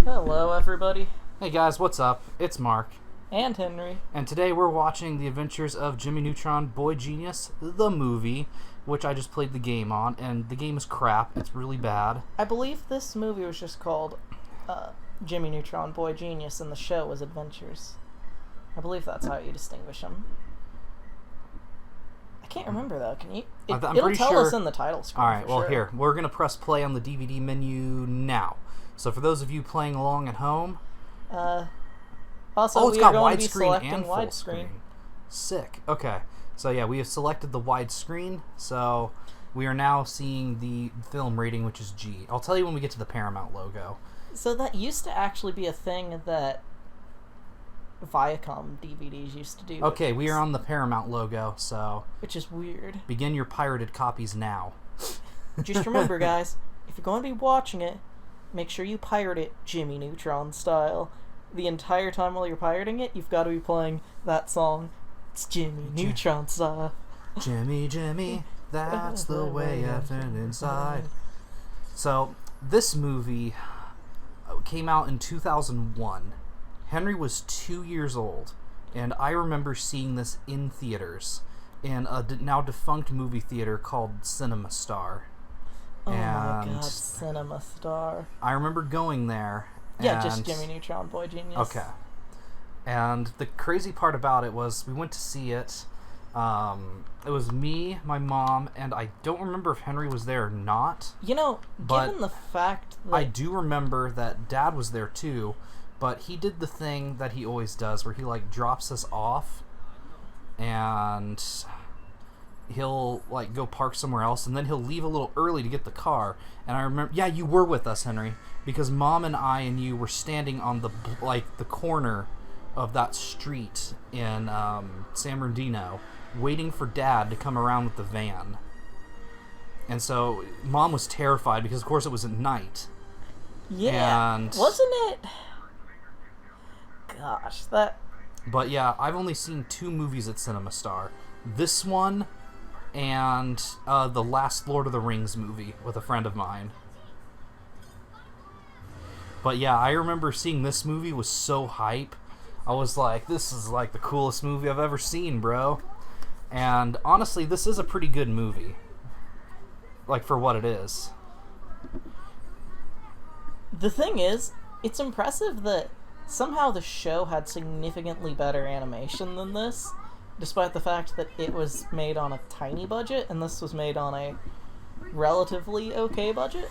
Hello, everybody. Hey guys, what's up? It's Mark. And Henry. And today we're watching The Adventures of Jimmy Neutron Boy Genius, the movie, which I just played the game on, and the game is crap. It's really bad. I believe this movie was just called Jimmy Neutron Boy Genius, and the show was Adventures. I believe that's how you distinguish them. I can't remember, though. Can you? It'll tell us in the title screen. Alright, well, here. We're going to press play on the DVD menu now. So for those of you playing along at home... Also, it's we got are going to be widescreen selecting and full widescreen. screen. Sick. Okay. So yeah, we have selected the widescreen, so we are now seeing the film rating, which is G. I'll tell you when we get to the Paramount logo. So that used to actually be a thing that Viacom DVDs used to do. Okay, we are on the Paramount logo, so... Which is weird. Begin your pirated copies now. Just remember, guys, if you're going to be watching it, make sure you pirate it Jimmy Neutron style. The entire time while you're pirating it, you've got to be playing that song. It's Jimmy Neutron style. Jimmy, Jimmy, that's the way I feel inside. So, this movie came out in 2001. Henry was 2 years old, and I remember seeing this in theaters in a now defunct movie theater called Cinema Star. Oh my god, Cinema Star. I remember going there. Yeah, just Jimmy Neutron Boy Genius. Okay. And the crazy part about it was we went to see it. It was me, my mom, and I don't remember if Henry was there or not. You know, given the fact that... I do remember that Dad was there too, but he did the thing that he always does where he, like, drops us off and he'll, like, go park somewhere else, and then he'll leave a little early to get the car. And I remember... Yeah, you were with us, Henry, because Mom and I and you were standing on the, like, the corner of that street in San Bernardino, waiting for Dad to come around with the van. And so Mom was terrified because, of course, it was at night. Yeah, and wasn't it? Gosh, that... But yeah, I've only seen 2 movies at Cinema Star. This one and the last Lord of the Rings movie with a friend of mine. But yeah, I remember seeing this movie was so hype. I was like, this is like the coolest movie I've ever seen, bro. And honestly, this is a pretty good movie. Like, for what it is. The thing is, it's impressive that somehow the show had significantly better animation than this, despite the fact that it was made on a tiny budget, and this was made on a relatively okay budget.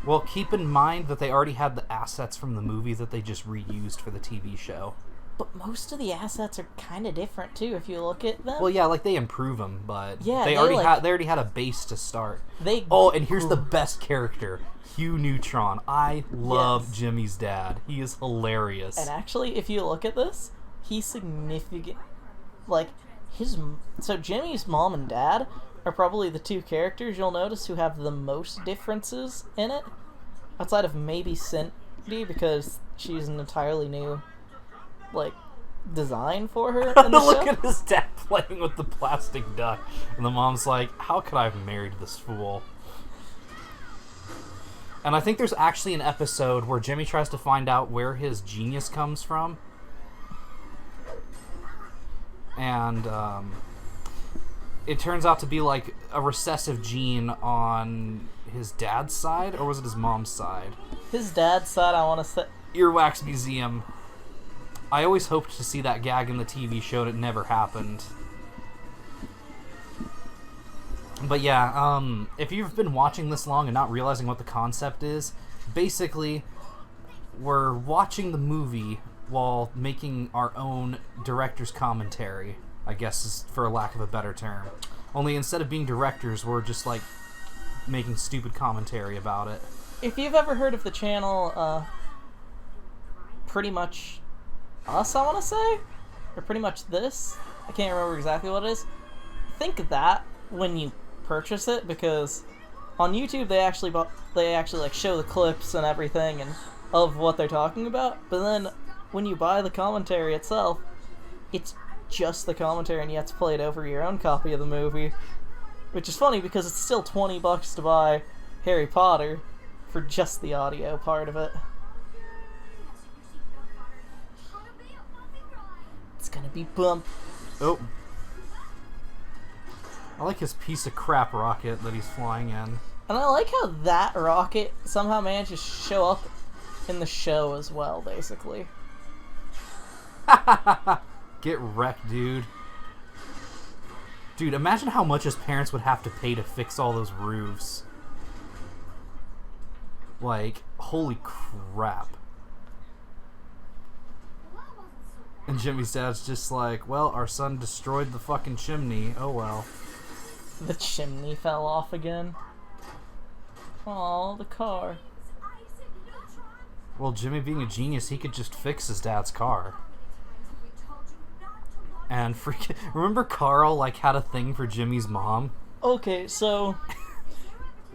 Well, keep in mind that they already had the assets from the movie that they just reused for the TV show. But most of the assets are kind of different too, if you look at them. Well, yeah, like they improve them, but yeah, they already had a base to start. And here's the best character, Hugh Neutron. I love Jimmy's dad. He is hilarious. And actually, if you look at this, he's significant. Like so Jimmy's mom and dad are probably the 2 characters you'll notice who have the most differences in it, outside of maybe Cindy, because she's an entirely new, like, design for her in the show. Look at his dad playing with the plastic duck, and the mom's like, how could I have married this fool? And I think there's actually an episode where Jimmy tries to find out where his genius comes from, and it turns out to be like a recessive gene on his dad's side, or was it his mom's side? His dad's side, I want to say. Earwax Museum. I always hoped to see that gag in the TV show, and it never happened. But yeah, if you've been watching this long and not realizing what the concept is, basically, we're watching the movie while making our own director's commentary, I guess is for lack of a better term. Only instead of being directors, we're just, like, making stupid commentary about it. If you've ever heard of the channel, Pretty Much Us, I want to say? Or Pretty Much This? I can't remember exactly what it is. Think of that when you purchase it, because on YouTube they actually like show the clips and everything and of what they're talking about, but then when you buy the commentary itself, it's just the commentary and you have to play it over your own copy of the movie, which is funny because it's still $20 to buy Harry Potter for just the audio part of it. beep bump. Oh. I like his piece of crap rocket that he's flying in. And I like how that rocket somehow manages to show up in the show as well, basically. Get wrecked, dude. Dude, imagine how much his parents would have to pay to fix all those roofs. Like, holy crap. And Jimmy's dad's just like, well, our son destroyed the fucking chimney. Oh well. The chimney fell off again. Aw, the car. Well, Jimmy being a genius, he could just fix his dad's car. And freaking... Remember Carl, like, had a thing for Jimmy's mom? Okay, so...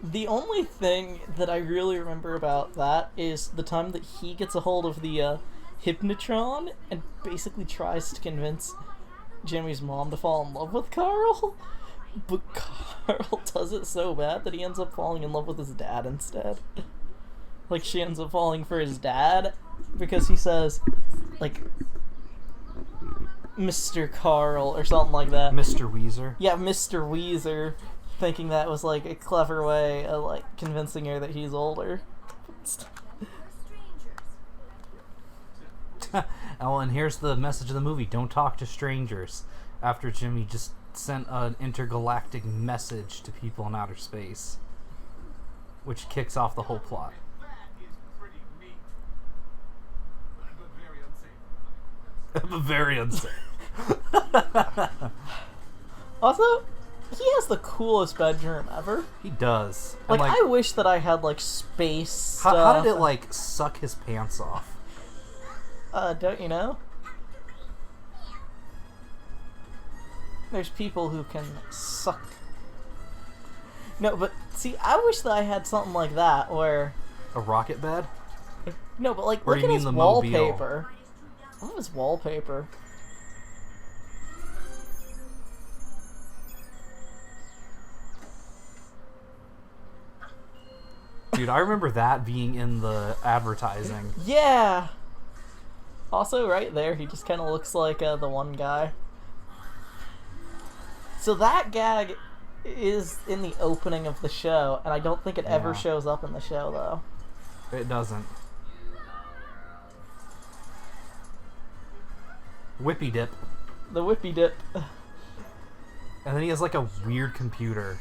The only thing that I really remember about that is the time that he gets a hold of the Hypnotron and basically tries to convince Jimmy's mom to fall in love with Carl. But Carl does it so bad that he ends up falling in love with his dad instead. Like, she ends up falling for his dad because he says, like, Mr. Carl or something like that. Mr. Weezer. Yeah, Mr. Weezer, thinking that was, like, a clever way of, like, convincing her that he's older. Oh, and here's the message of the movie. Don't talk to strangers. After Jimmy just sent an intergalactic message to people in outer space. Which kicks off the whole plot. Very unsafe. Also, he has the coolest bedroom ever. He does. Like, And, I wish that I had, like, space stuff. how did it, like, suck his pants off? Don't you know? There's people who can suck. No, but, see, I wish that I had something like that, where... A rocket bed? No, but, like, Or look you at mean his the wallpaper. I love his wallpaper. Dude, I remember that being in the advertising. Yeah! Also, right there, he just kind of looks like the one guy. So that gag is in the opening of the show, and I don't think it ever Yeah. shows up in the show, though. It doesn't. Whippy dip. The whippy dip. And then he has like a weird computer.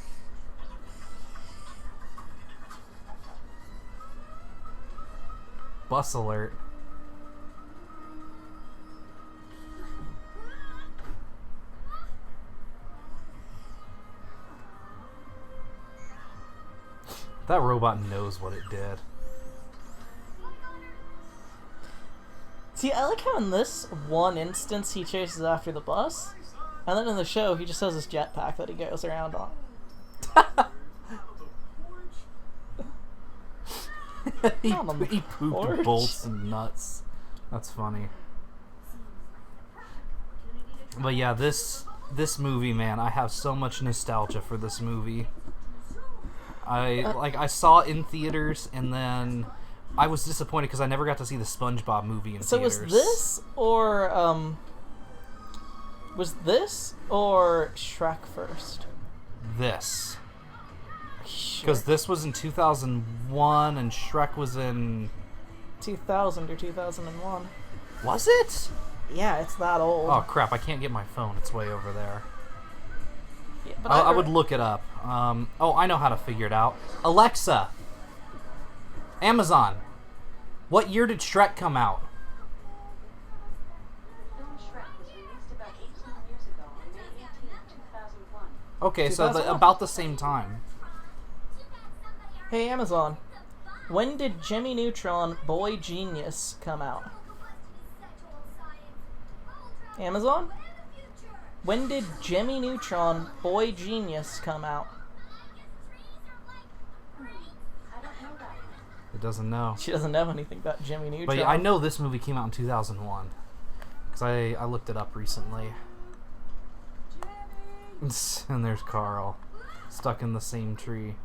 Bus alert. That robot knows what it did. See, I like how in this one instance he chases after the bus, and then in the show he just has this jetpack that he goes around on. he On the pooped porch. bolts and nuts. That's funny. But yeah, this movie, man, I have so much nostalgia for this movie. I saw it in theaters, and then I was disappointed because I never got to see the SpongeBob movie in So theaters. was this or Shrek first? This. Sure. Because this was in 2001, and Shrek was in... 2000 or 2001. Was it? Yeah, it's that old. Oh crap, I can't get my phone. It's way over there. Yeah, but I would look it up. Oh, I know how to figure it out. Alexa! Amazon! What year did Shrek come out? Film Shrek was released about 18 years ago on May 18, 2001. Okay, so 2001? about the same time. Hey, Amazon. When did Jimmy Neutron Boy Genius come out? Amazon? When did Jimmy Neutron Boy Genius come out? I don't know that one. It doesn't know. She doesn't know anything about Jimmy Neutron. But yeah, I know this movie came out in 2001. Because I looked it up recently. And there's Carl. Stuck in the same tree.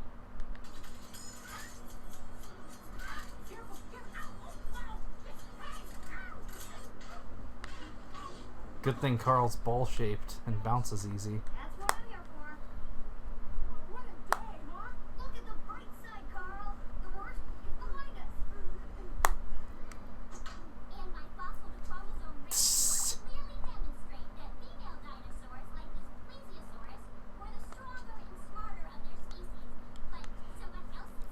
Good thing Carl's ball-shaped and bounces easy. That's what I'm here for. What a day, huh? Look at the bright side, Carl. The worst is behind us. And my fossil chromosome ratings clearly demonstrate that female dinosaurs like this plesiosaurus were the stronger and smarter of their species. But someone else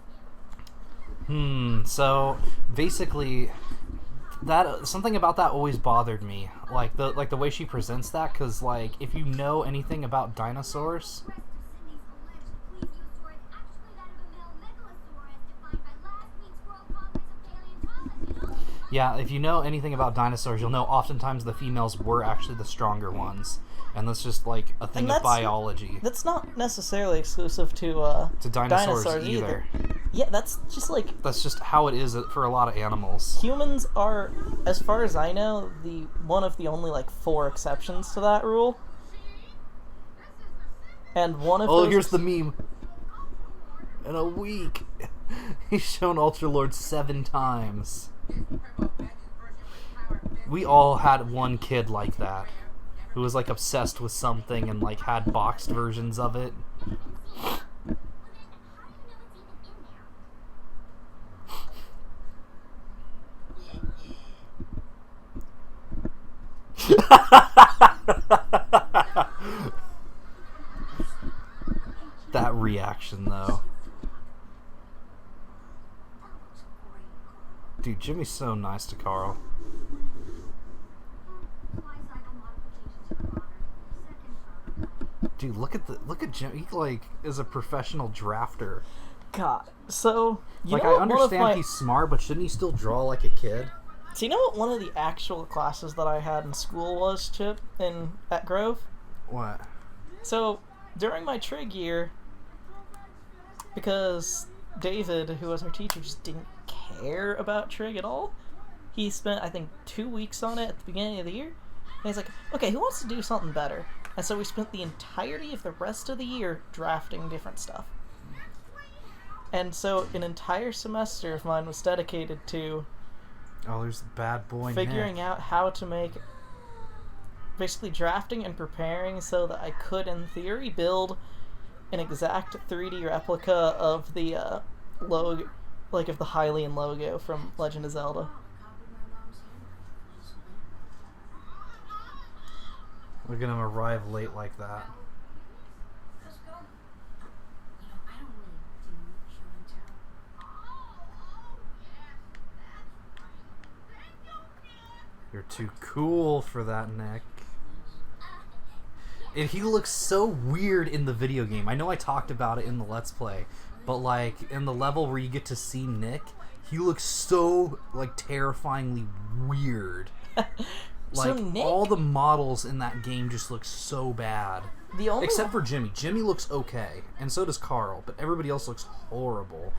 is new. So basically, that something about that always bothered me, like the way she presents that, because like if you know anything about dinosaurs, The rest of Cindy's alleged plesiosaur is actually that of a male megalosaurus defined by last week's World Congress of Paleontology. yeah, if you know anything about dinosaurs, you'll know oftentimes the females were actually the stronger ones, and that's just like a thing And of that's- biology. That's not necessarily exclusive to Dinosaurs either. Yeah, that's just like That's just how it is for a lot of animals. humans are, as far as I know, the one of the only like 4 exceptions to that rule. And one of Oh, those here's the meme. In a week, he's shown Ultra Lord 7 times. We all had one kid like that, who was like obsessed with something and like had boxed versions of it. That reaction, though. Dude, Jimmy's so nice to Carl. Dude, look at Jimmy. He like is a professional drafter. God. So you Like know I what one of understand my, he's smart, but shouldn't he still draw like a kid? So you know what one of the actual classes that I had in school was, Chip, at Grove? What? So during my trig year, because David, who was our teacher, just didn't care about trig at all, he spent, I think, 2 weeks on it at the beginning of the year. And he's like, okay, who wants to do something better? And so we spent the entirety of the rest of the year drafting different stuff. And so an entire semester of mine was dedicated to Oh, there's the bad boy. figuring Nick. out how to make, basically drafting and preparing so that I could, in theory, build an exact 3D replica of the logo, like of the Hylian logo from Legend of Zelda. Look at him arrive late like that. You're too cool for that, Nick. And he looks so weird in the video game. I know I talked about it in the Let's Play, but like in the level where you get to see Nick, he looks so like terrifyingly weird. So Like Nick, all the models in that game just look so bad. the only Except for Jimmy. Jimmy looks okay, and so does Carl, but everybody else looks horrible.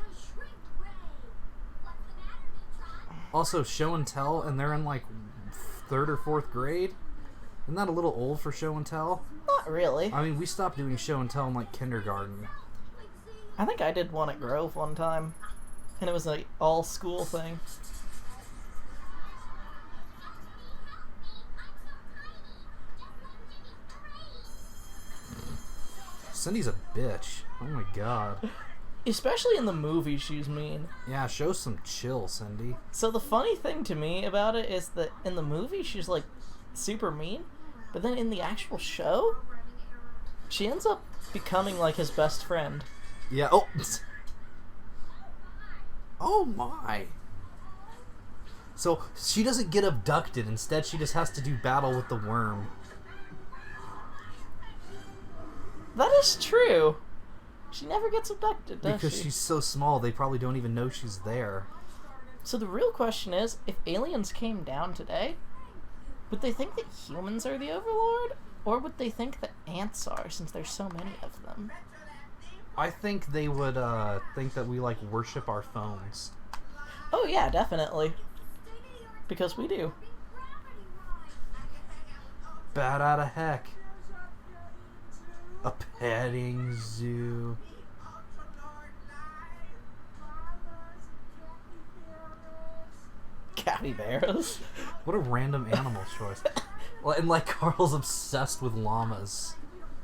Also, show and tell, and they're in like 3rd or 4th grade. Isn't that a little old for show and tell? not really. I mean, we stopped doing show and tell in like kindergarten. I think I did one at Grove one time, and it was an all school thing. Cindy's a bitch. Oh my god. Especially in the movie, she's mean. Yeah, show some chill, Cindy. So the funny thing to me about it is that in the movie she's like super mean, but then in the actual show, she ends up becoming like his best friend. Yeah. Oh. Oh my. So she doesn't get abducted. Instead, she just has to do battle with the worm. That is true. She never gets abducted, does Because she? she's so small, they probably don't even know she's there. So the real question is, if aliens came down today, would they think that humans are the overlord? Or would they think that ants are, since there's so many of them? I think they would think that we like worship our phones. Oh yeah, definitely. Because we do. Bad out of heck. A petting zoo. Capybaras. What a random animal choice. And like Carl's obsessed with llamas.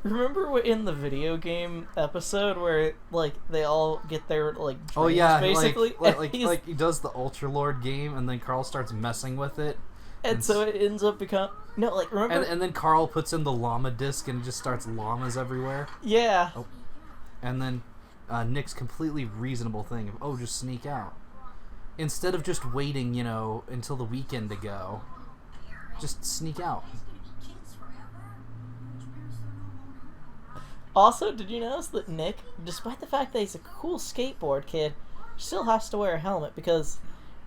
Remember in the video game episode where like they all get their like dreams, Oh yeah, basically, like he does the Ultra Lord game, and then Carl starts messing with it, and so it ends up remember, and then Carl puts in the llama disc and just starts llamas everywhere. Yeah. Oh. And then Nick's completely reasonable thing of just sneak out instead of just waiting, until the weekend to go. Just sneak out. Also, did you notice that Nick, despite the fact that he's a cool skateboard kid, still has to wear a helmet because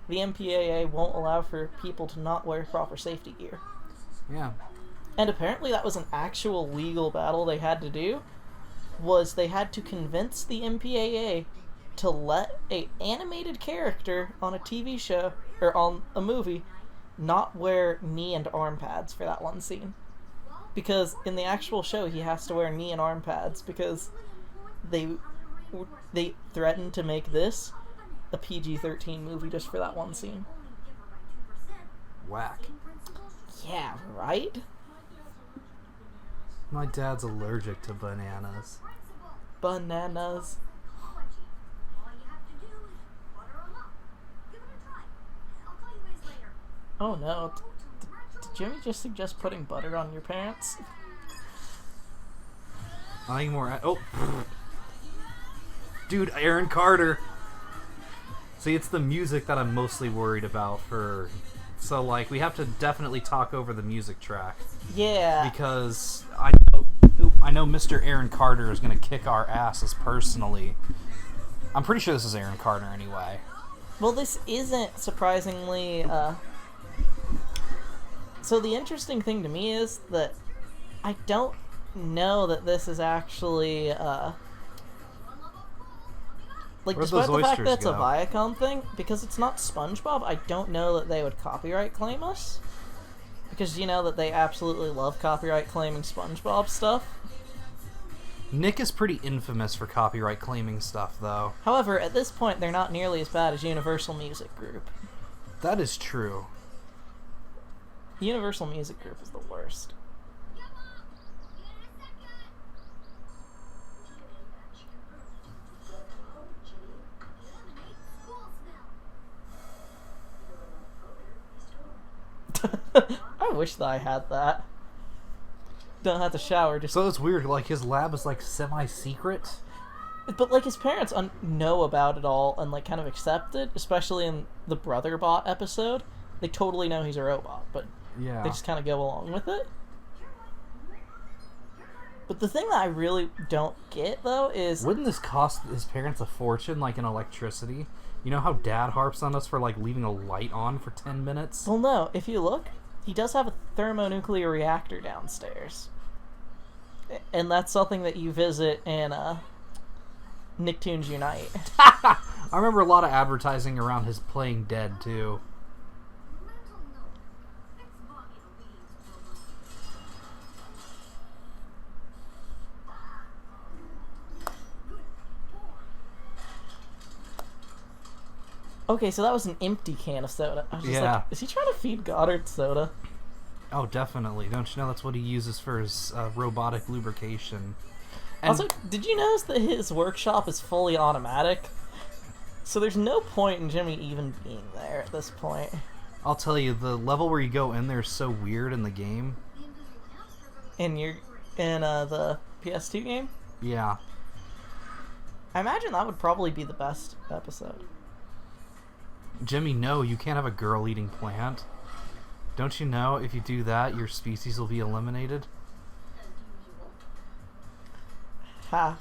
the MPAA won't allow for people to not wear proper safety gear. Yeah. And apparently that was an actual legal battle they had to do, was they had to convince the MPAA to let a animated character on a TV show, or on a movie, not wear knee and arm pads for that one scene. Because in the actual show, he has to wear knee and arm pads because they threatened to make this a PG-13 movie just for that one scene. Whack. Yeah, right? My dad's allergic to bananas. Bananas. Oh no. Did Jimmy just suggest putting butter on your parents? I think more. Dude, Aaron Carter. See, it's the music that I'm mostly worried about for. So, like, we have to definitely talk over the music track. Yeah. Because I know Mr. Aaron Carter is going to kick our asses personally. I'm pretty sure this is Aaron Carter anyway. Well, this isn't, surprisingly, So the interesting thing to me is that I don't know that this is actually, like, Where'd despite those the fact that oysters it's a go? Viacom thing, because it's not SpongeBob, I don't know that they would copyright claim us. Because you know that they absolutely love copyright claiming SpongeBob stuff. Nick is pretty infamous for copyright claiming stuff, though. However, at this point, they're not nearly as bad as Universal Music Group. That is true. Universal Music Group is the worst. I wish that I had that. Don't have to shower, just... So it's weird, like, his lab is, like, semi-secret? But, like, his parents know about it all and, like, kind of accept it, especially in the Brother Bot episode. They totally know he's a robot, but Yeah. they just kind of go along with it. But the thing that I really don't get, though, is... Wouldn't this cost his parents a fortune, like, in electricity? You know how Dad harps on us for, like, leaving a light on for 10 minutes? Well, no. If you look, he does have a thermonuclear reactor downstairs. And that's something that you visit in Nicktoons Unite. I remember a lot of advertising around his playing dead, too. Okay, so that was an empty can of soda. I was just Yeah. like, is he trying to feed Goddard soda? Oh, definitely. Don't you know that's what he uses for his robotic lubrication? And Also, did you notice that his workshop is fully automatic? So there's no point in Jimmy even being there at this point. I'll tell you, the level where you go in there is so weird in the game. In the PS2 game? Yeah. I imagine that would probably be the best episode. Jimmy, no, you can't have a girl-eating plant. Don't you know if you do that, your species will be eliminated? Ha.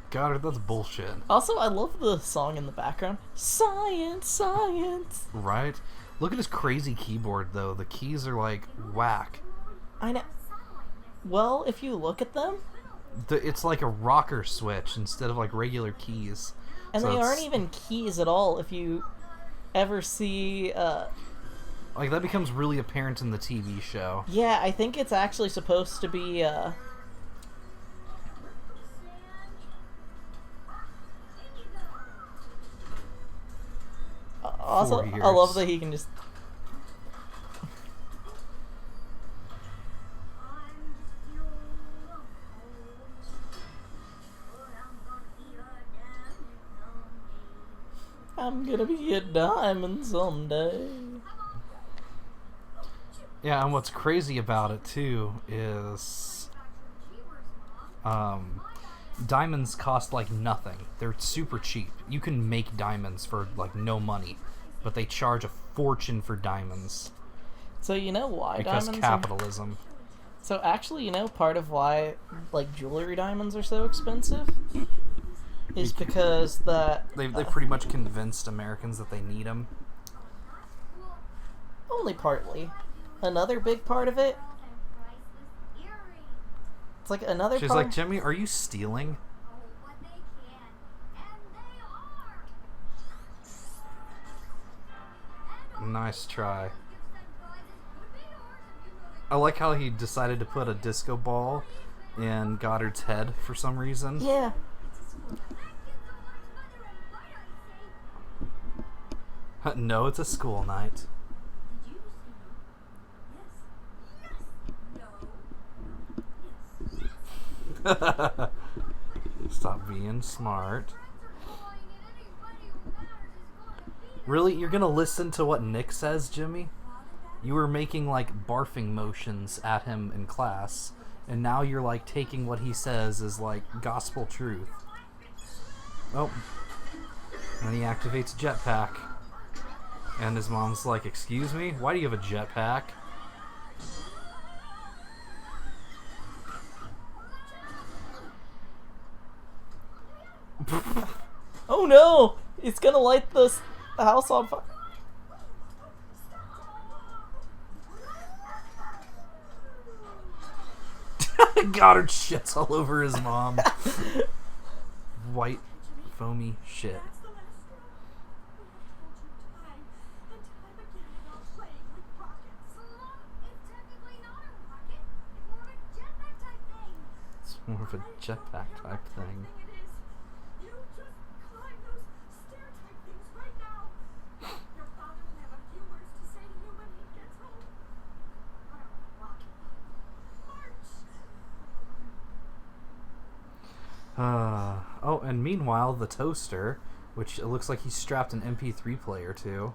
God, that's bullshit. Also, I love the song in the background. Science, science. Right? Look at his crazy keyboard, though. The keys are, like, whack. I know. Well, if you look at them, It's like a rocker switch instead of, like, regular keys. and So they it's- aren't even keys at all. If you ever see, Like, that becomes really apparent in the TV show. Yeah, I think it's actually supposed to be, also, 4 years. I love that he can just... I'm gonna be a diamond someday. Yeah, and what's crazy about it, too, is... diamonds cost, like, nothing. They're super cheap. You can make diamonds for, like, no money. But they charge a fortune for diamonds. So you know why Because diamonds capitalism. So actually, you know, part of why, like, jewelry diamonds are so expensive is because that... They pretty much convinced Americans that they need them. Only partly. Another big part of it... It's like another She's part... like, Jimmy, are you stealing? Nice try. I like how he decided to put a disco ball in Goddard's head for some reason. Yeah. No, it's a school night. Stop being smart. Really? You're gonna listen to what Nick says, Jimmy? You were making, like, barfing motions at him in class, and now you're, like, taking what he says as, like, gospel truth. Oh. And he activates a jetpack. And his mom's like, excuse me? Why do you have a jetpack? Oh no! It's gonna light the house on fire. Goddard shits all over his mom. White, foamy shit. It's more of a jetpack type thing. Oh, and meanwhile, the toaster, which it looks like he's strapped an MP3 player to.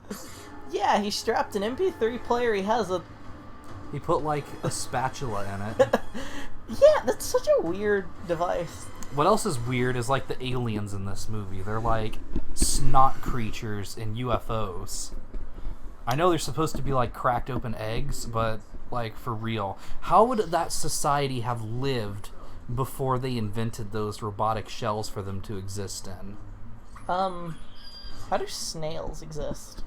Yeah, he strapped an MP3 player. He has a... He put, like, a spatula in it. Yeah, that's such a weird device. What else is weird is, like, the aliens in this movie. They're, like, snot creatures in UFOs. I know they're supposed to be, like, cracked open eggs, but, like, for real. How would that society have lived before they invented those robotic shells for them to exist in? How do snails exist?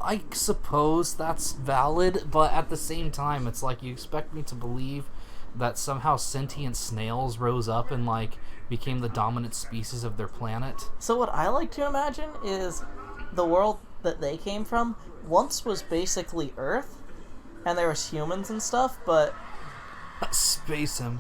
I suppose that's valid, but at the same time, it's like, you expect me to believe that somehow sentient snails rose up and, like, became the dominant species of their planet? So what I like to imagine is the world that they came from once was basically Earth, and there was humans and stuff, but... Space him.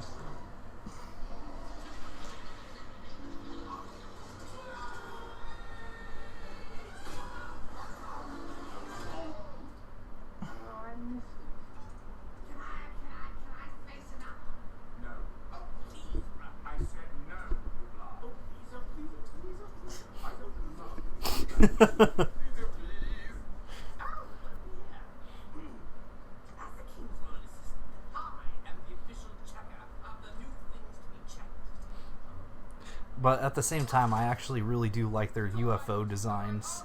But at the same time, I actually really do like their UFO designs.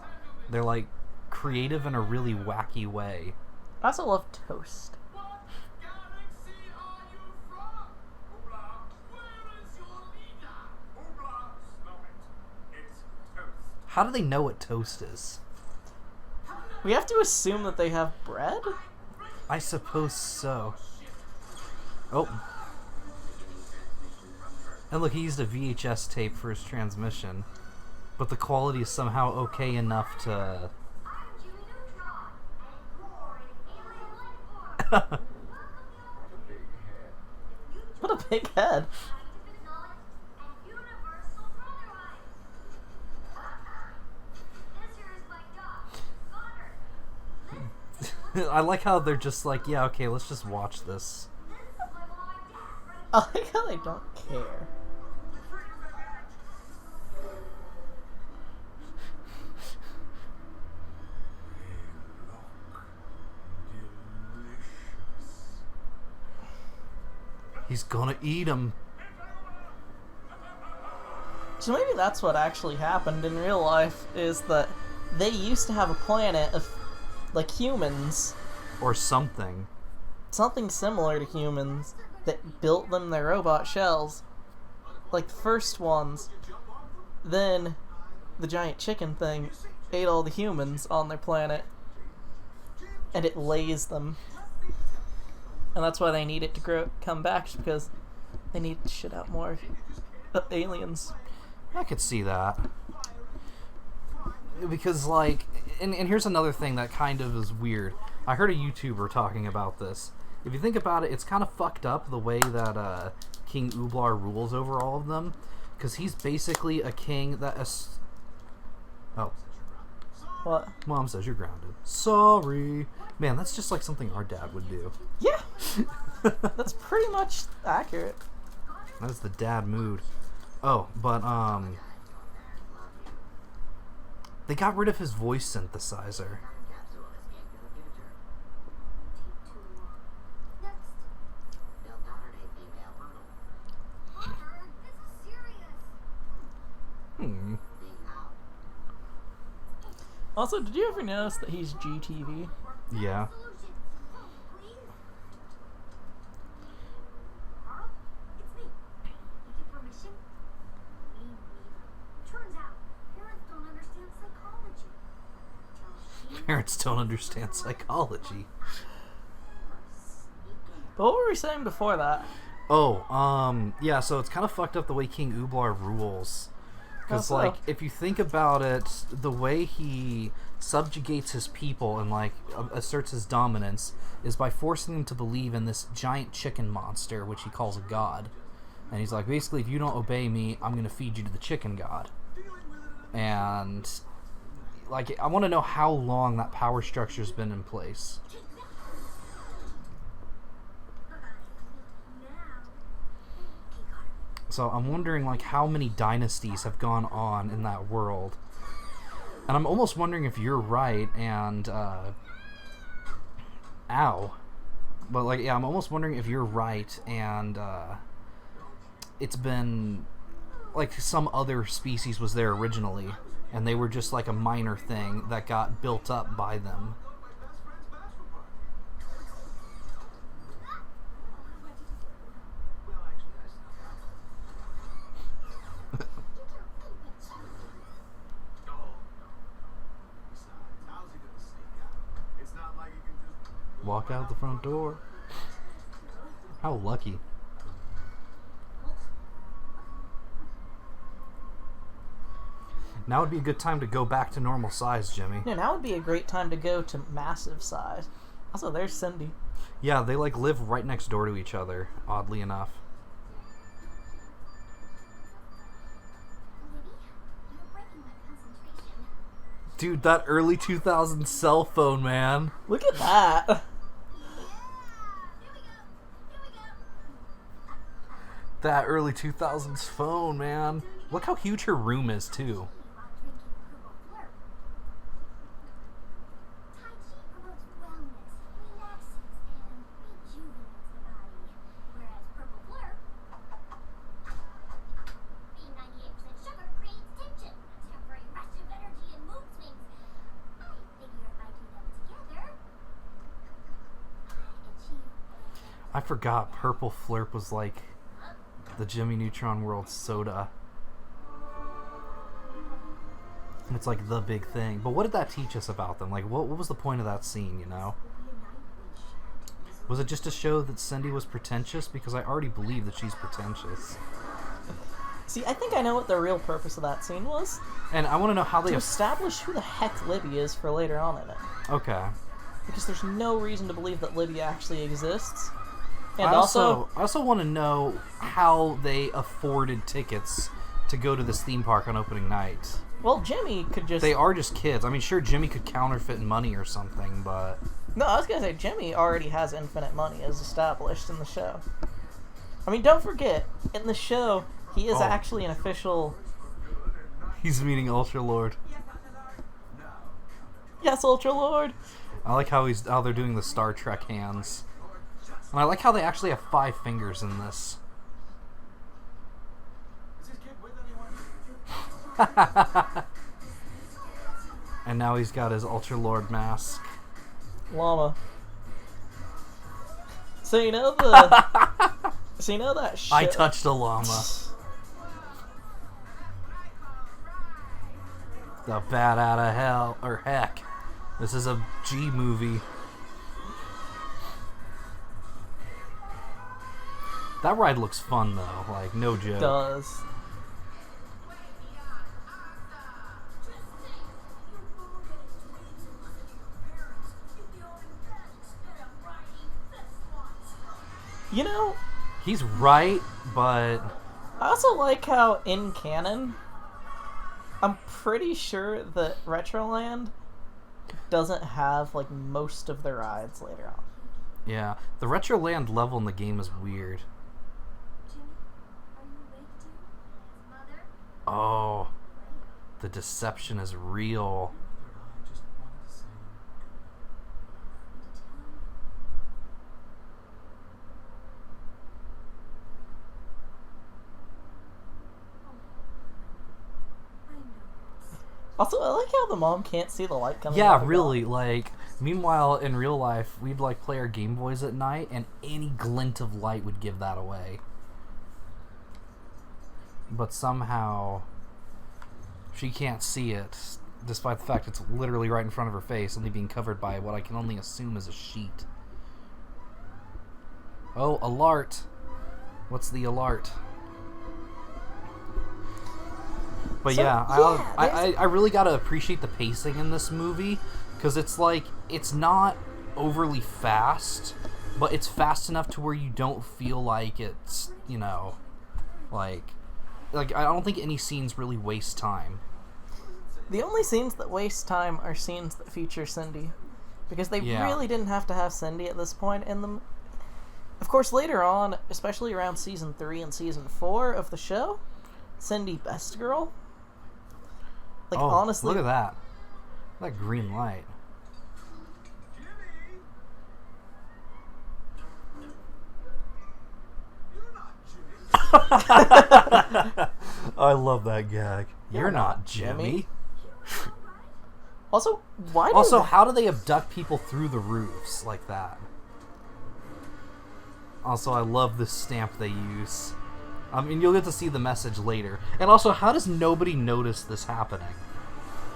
They're, like, creative in a really wacky way. I also love toast. How do they know what toast is? We have to assume that they have bread? I suppose so. Oh. And look, he used a VHS tape for his transmission. but the quality is somehow okay enough to. I'm Jimmy Neutron, and you're an alien life form. Welcome you What a big head. scientific knowledge and universal brotherhood. This here is my dog, Connor. I like how they're just like, yeah, okay, let's just watch this. This is my mom and dad running I like how they don't care. He's gonna eat him. So maybe that's what actually happened in real life, is that they used to have a planet of, like, humans, Or something. something similar to humans, that built them their robot shells. Like the first ones. Then the giant chicken thing ate all the humans on their planet. And it lays them. And that's why they need it to come back, just because they need to shit out more aliens. I could see that. Because, like, and here's another thing that kind of is weird. I heard a YouTuber talking about this. If you think about it, it's kind of fucked up the way that King Ooblar rules over all of them. Because he's basically a king that... Oh. What? Mom says you're grounded. Sorry. Man, that's just like something our dad would do. Yeah! That's pretty much accurate. That is the dad mood. Oh, but, they got rid of his voice synthesizer. Connor, this is serious. Hmm. Also, did you ever notice that he's GTV? Yeah. Solution. Please. Carl, it's me. You get permission? Me neither. Turns out, parents don't understand psychology. Till she Parents don't understand psychology. But what were we saying before that? Oh, yeah, so it's kind of fucked up the way King Ooblar rules. Because, How so? like, if you think about it, the way he subjugates his people and, like, asserts his dominance is by forcing them to believe in this giant chicken monster, which he calls a god. And he's like, basically, if you don't obey me, I'm going to feed you to the chicken god. And, like, I want to know how long that power structure's been in place. So I'm wondering, like, how many dynasties have gone on in that world. And I'm almost wondering if you're right and, ow. But, like, yeah, I'm almost wondering if you're right and, it's been, like, some other species was there originally. And they were just, like, a minor thing that got built up by them. Walk out the front door. How lucky. Now would be a good time to go back to normal size, Jimmy. Yeah, now would be a great time to go to massive size. Also, there's Cindy. Yeah, they like live right next door to each other, oddly enough. Libby, you're breaking my concentration. Dude, that early 2000s cell phone, man. Look at that. Here we go. Here we go. That early 2000s phone, man. Look how huge her room is, too. While drinking purple flirt. Tai Chi promotes wellness, relaxes, and rejuvenates the body. Whereas purple flirt, being 98% sugar, creates tension, a temporary rush of energy and mood swings. I figure if I do them together, I achieve. I forgot Purple Flurp was like the Jimmy Neutron World soda. It's like the big thing. But what did that teach us about them? Like, what was the point of that scene, you know? Was it just to show that Cindy was pretentious? Because I already believe that she's pretentious. See, I think I know what the real purpose of that scene was. And I want to know how they... To establish who the heck Libby is for later on in it. Okay. Because there's no reason to believe that Libby actually exists. And I also want to know how they afforded tickets to go to this theme park on opening night. Well, Jimmy could just... They are just kids. I mean, sure, Jimmy could counterfeit money or something, but... No, I was going to say, Jimmy already has infinite money as established in the show. I mean, don't forget, in the show, he is actually an official... He's meeting Ultra Lord. Yes, Ultra Lord! I like how they're doing the Star Trek hands. And I like how they actually have 5 fingers in this. And now he's got his Ultra Lord mask. Llama. So you know the... so you know that shit... I touched a llama. The bat out of hell, or heck. This is a G movie. That ride looks fun though, like no joke. It does. You know, He's right, but I also like how in canon, I'm pretty sure that Retroland doesn't have like most of the rides later on. yeah, the Retroland level in the game is weird. Jimmy, are you awake, dear? Mother? Oh, the deception is real. Also, I like how the mom can't see the light coming out Yeah, of the really. gun. Like, meanwhile, in real life, we'd like play our Game Boys at night, and any glint of light would give that away. But somehow, she can't see it, despite the fact it's literally right in front of her face, only being covered by what I can only assume is a sheet. Oh, alert! What's the alert? But So, yeah, yeah, I really gotta appreciate the pacing in this movie, because it's like, it's not overly fast, but it's fast enough to where you don't feel like it's, you know, like I don't think any scenes really waste time. The only scenes that waste time are scenes that feature Cindy. Because they Yeah. really didn't have to have Cindy at this point in them. Of course, later on, especially around Season 3 and Season 4 of the show, Cindy Best Girl. Like, Oh, honestly... look at that. That green light. I love that gag. You're not Jimmy. Also, why do Also, they- how do they abduct people through the roofs like that? Also, I love the stamp they use. I mean, you'll get to see the message later. And also, how does nobody notice this happening?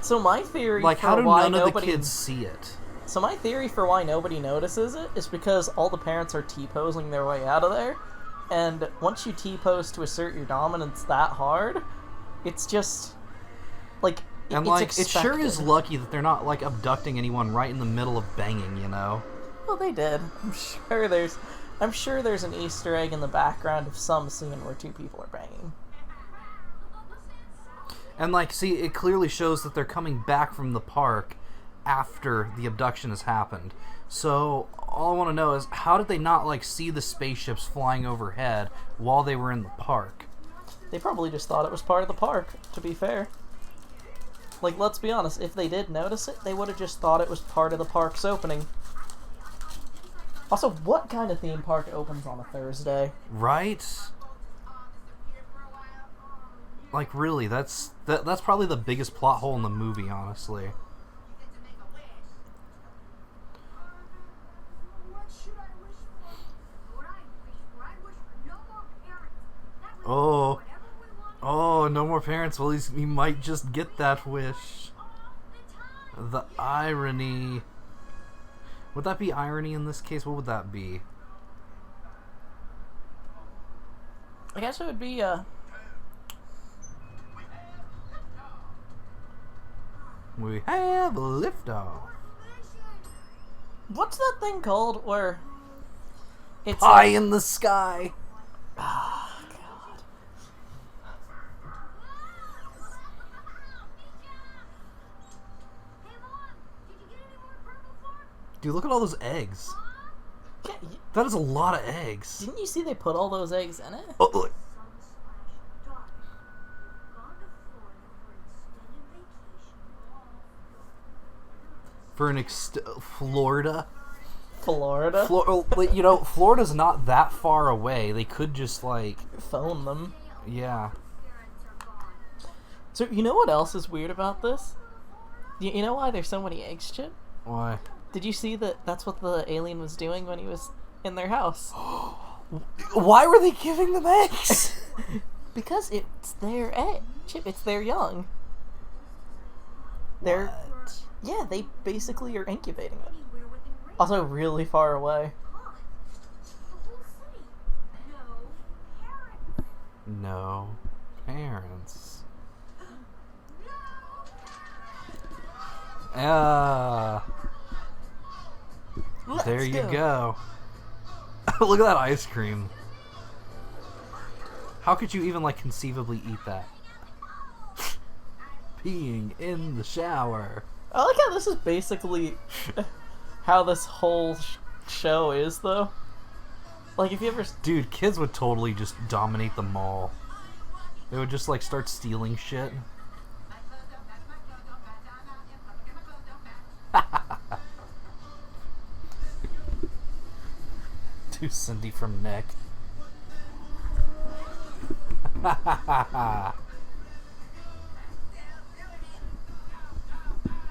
So my theory Like, for how do why none of the nobody... kids see it? So my theory for why nobody notices it is because all the parents are T-posing their way out of there, and once you T-pose to assert your dominance that hard, it's just like And it's like, it sure is expected. lucky that they're not like abducting anyone right in the middle of banging, you know? Well, they did. I'm sure there's an Easter egg in the background of some scene where two people are banging. And like, see, it clearly shows that they're coming back from the park after the abduction has happened. So all I want to know is, how did they not like see the spaceships flying overhead while they were in the park? They probably just thought it was part of the park, to be fair. Like, let's be honest, if they did notice it, they would have just thought it was part of the park's opening. Also, what kind of theme park opens on a Thursday? Right? Like, really, that's probably the biggest plot hole in the movie, honestly. Oh, no more parents. Well, he might just get that wish. The irony. Would that be irony in this case? What would that be? I guess it would be, We have a liftoff. What's that thing called where it's High in the sky. Ah, God. Dude, look at all those eggs. Yeah, That is a lot of eggs. didn't you see they put all those eggs in it? Oh, look. For an Florida? Florida? You know, Florida's not that far away. They could just, like... Phone them. Yeah. So, you know what else is weird about this? You know why there's so many eggs, Chip? Why? Did you see that that's what the alien was doing when he was in their house? Why were they giving them eggs? Because it's their egg. Chip, it's their young. They're... What? Yeah, they basically are incubating them. Also really far away. No parents. There you go. Look at that ice cream. How could you even, like, conceivably eat that? Peeing in the shower. I like how this is basically how this whole show is, though. Like, if you ever... Dude, kids would totally just dominate the mall. They would just, like, start stealing shit. To Cindy from Nick.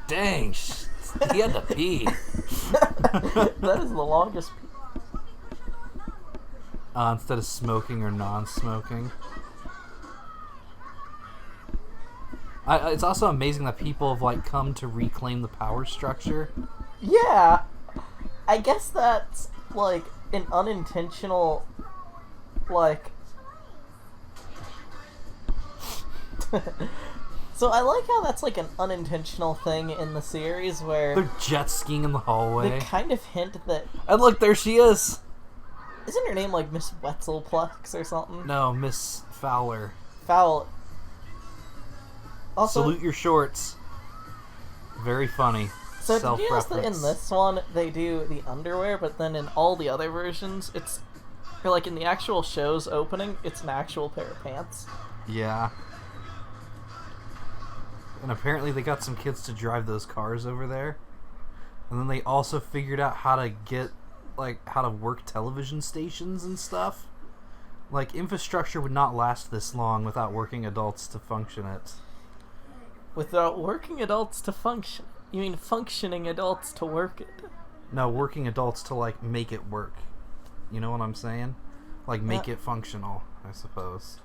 Dang, he had to pee. That is the longest... Instead of smoking or non-smoking. It's also amazing that people have, like, come to reclaim the power structure. Yeah! I guess that's, like, an unintentional, like... So I like how that's, like, an unintentional thing in the series where... They're jet skiing in the hallway. They kind of hint that... And look, there she is! Isn't her name, like, Miss Wetzelplex or something? No, Miss Fowler. Foul. Also, Salute your shorts. Very funny. so did you notice that in Self-reference. this one, they do the underwear, but then in all the other versions, it's... Or, like, in the actual show's opening, it's an actual pair of pants. Yeah. And apparently they got some kids to drive those cars over there. And then they also figured out how to get, like, how to work television stations and stuff. Like, infrastructure would not last this long without working adults to function it. Without working adults to function. You mean functioning adults to work it? No, working adults to, like, make it work. You know what I'm saying? Like, make Yeah. it functional, I suppose.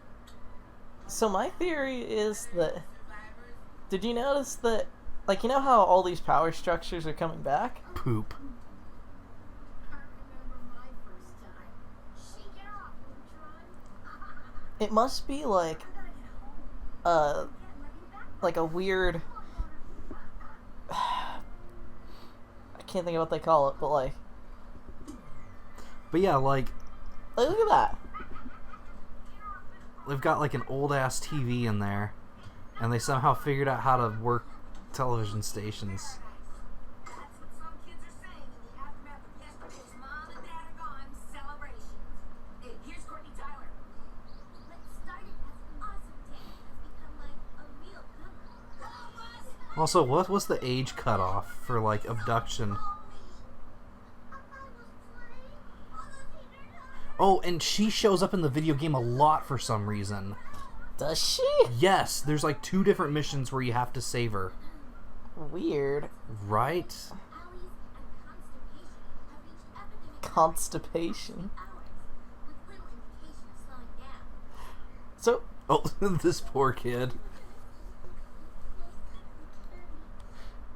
So my theory is that... Did you notice that... Like, you know how all these power structures are coming back? Poop. It must be, like a weird... I can't think of what they call it, but, like... But yeah, like, Look at that. they've got, like, an old-ass TV in there. And they somehow figured out how to work television stations. That's what some kids are saying in the aftermath of yesterday's mom and dad are gone celebration. Hey, here's Courtney Tyler. What started as an awesome day has become like a real good one. Also, what was the age cutoff for, like, abduction? Oh, and she shows up in the video game a lot for some reason. Does she? Yes, there's, like, 2 different missions where you have to save her. Weird. Right? Alleys and constipation have reached epidemic Constipation. hours, with little indication of slowing down. So, Oh, this poor kid.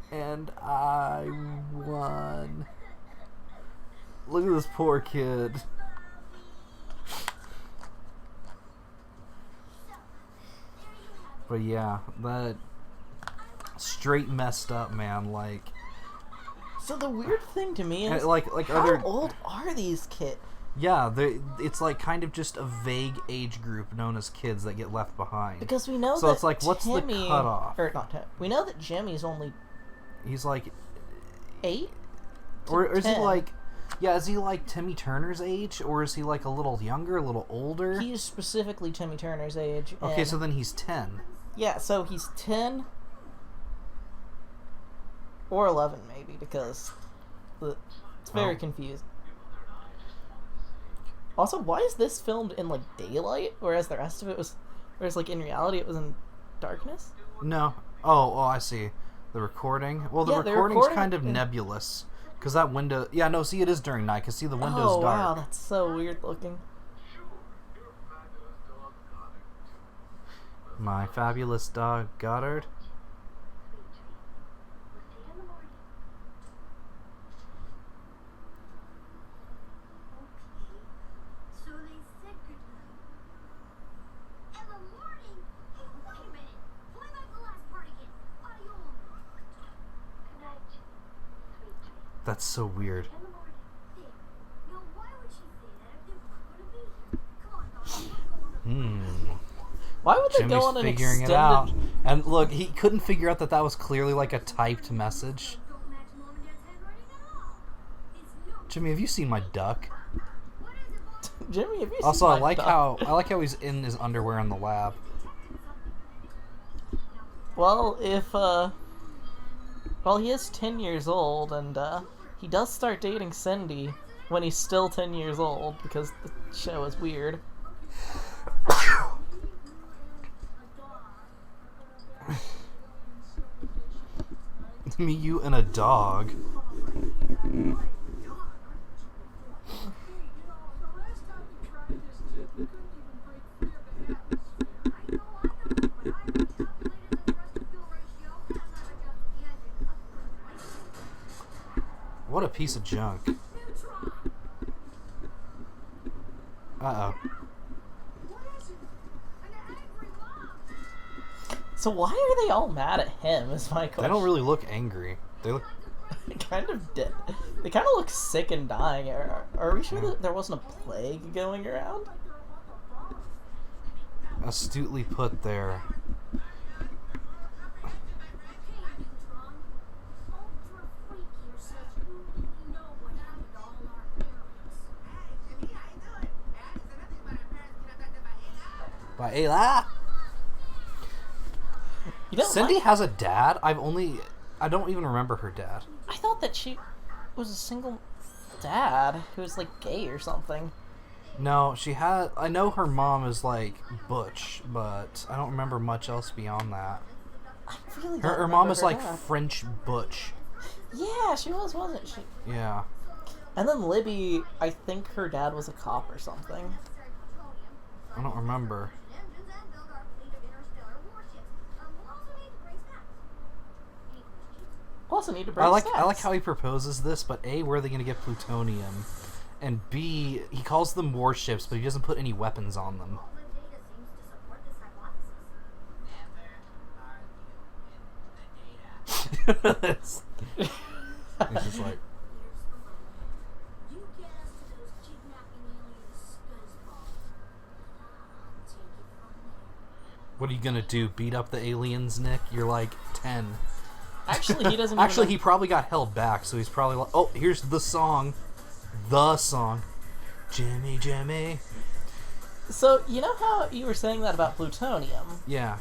And I won. Look at this poor kid. But yeah, that straight messed up, man. Like, So the weird thing to me is, like how other old are these kids? yeah, it's like kind of just a vague age group known as kids that get left behind. Because we know So that it's like, what's the Timmy, cutoff? or not Tim. We know that Jimmy's only He's like 8. Or is he 10. like, yeah, is he like Timmy Turner's age, or is he like a little younger, a little older? He's specifically Timmy Turner's age. Okay, and- so then he's 10. yeah, so he's 10 or 11 maybe, because it's very Oh. confused. Also, why is this filmed in like daylight, whereas the rest of it was, whereas like in reality it was in darkness? No. Oh, I see. The recording? Well, the Yeah, the recording's recording- kind of nebulous. Because that window... Yeah, no, see, it is during night. Because, see, the window's Oh dark. wow, that's so weird looking. My fabulous dog, Goddard. So they said goodnight. In the morning? Hey, wait a minute. Play back the last part again. Audio only. Good night, sweet. That's so weird. In the morning. There. Now, why would she say that if they weren't going to be here? Come on, dog. Let's go on the Why would they Jimmy's go on an figuring extended? it out. And look, he couldn't figure out that that was clearly like a typed message. Don't match mom and dad's handwriting at all. It's no. Jimmy, have you seen my duck? What is it, Mom? Jimmy, have you Also, seen I my like dog? how he's in his underwear in the lab. Well, if well, he is 10 years old, and he does start dating Cindy when he's still 10 years old because the show is weird. Me, you, and a dog. What a piece of junk. Uh-oh. So why are they all mad at him? Is my question. They don't really look angry. They look... kind of dead. They kind of look sick and dying. Are we sure that there wasn't a plague going around? astutely put there. By Ayla. You know, Cindy has a dad. I don't even remember her dad. I thought that she was a single dad who was like gay or something. No, she had. I know her mom is like butch, but I don't remember much else beyond that. I really don't Her remember mom is her like dad. French butch. Yeah, she was, wasn't she? Yeah. And then Libby, I think her dad was a cop or something. I don't remember. Also need to break I like stats. how he proposes this, but A, where are they gonna get plutonium? And B, he calls them warships, but he doesn't put any weapons on them. It's just like, what are you gonna do? Beat up the aliens, Nick? You're like 10. Actually, he doesn't. Actually, even he probably got held back, so he's probably like, oh, here's the song. The song. Jimmy, Jimmy. So you know how you were saying that about plutonium? Yeah.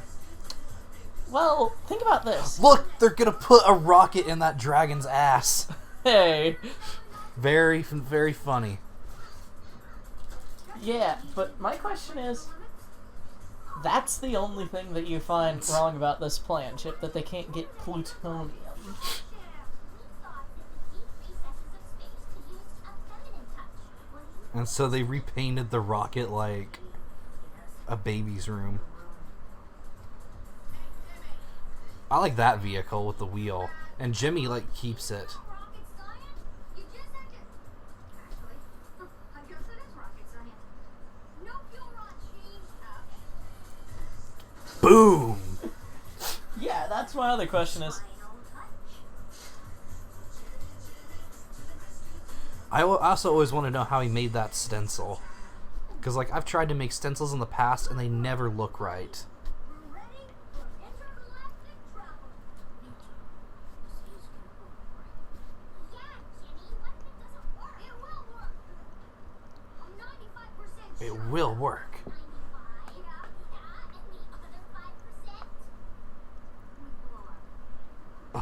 Well, think about this. Look, they're gonna put a rocket in that dragon's ass. Hey. Very, very funny. Yeah, but my question is, that's the only thing that you find wrong about this plan, Chip, that they can't get plutonium. And so they repainted the rocket like a baby's room. I like that vehicle with the wheel. And Jimmy, like, keeps it. Boom! Yeah, Yeah, that's my other question is, I also always want to know how he made that stencil. Because, like, I've tried to make stencils in the past, and they never look right. We're ready for intergalactic travel. Yeah, Jimmy, what if it doesn't work? It will work. I'm 95% sure. It will work. 95? Yeah, and the other 5%? We blow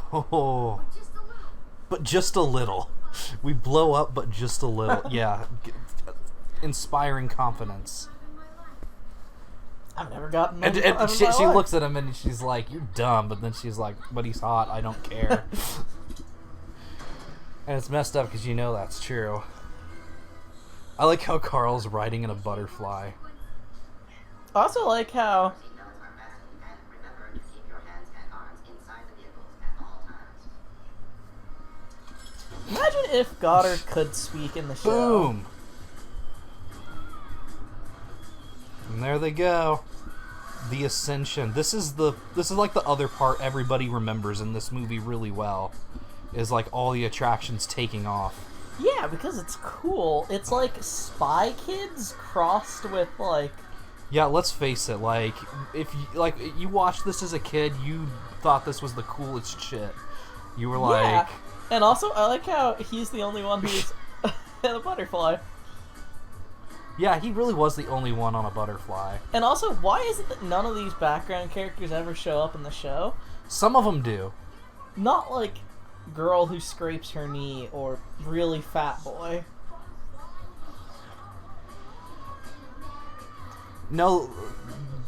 up. Oh, Just a little. but just a little. We blow up, but just a little. Yeah. Inspiring confidence. I've never gotten And, one and in she my life. looks at him and she's like, "You're dumb," but then she's like, "But he's hot. I don't care." And it's messed up because you know that's true. I like how Carl's riding in a butterfly. I also like how Seatbelts are fastened, and remember to keep your hands and arms inside the vehicles at all times. imagine if Goddard could speak in the show. Boom! And there they go. The Ascension. This is like the other part everybody remembers in this movie really well. Is like all the attractions taking off. Yeah, because it's cool. It's like Spy Kids crossed with like. Yeah, let's face it. Like, if you watched this as a kid, you thought this was the coolest shit. You were like, Yeah. And also, I like how he's the only one who's in a butterfly. yeah, he really was the only one on a butterfly. And also, why is it that none of these background characters ever show up in the show? Some of them do. Not like girl who scrapes her knee or really fat boy. No,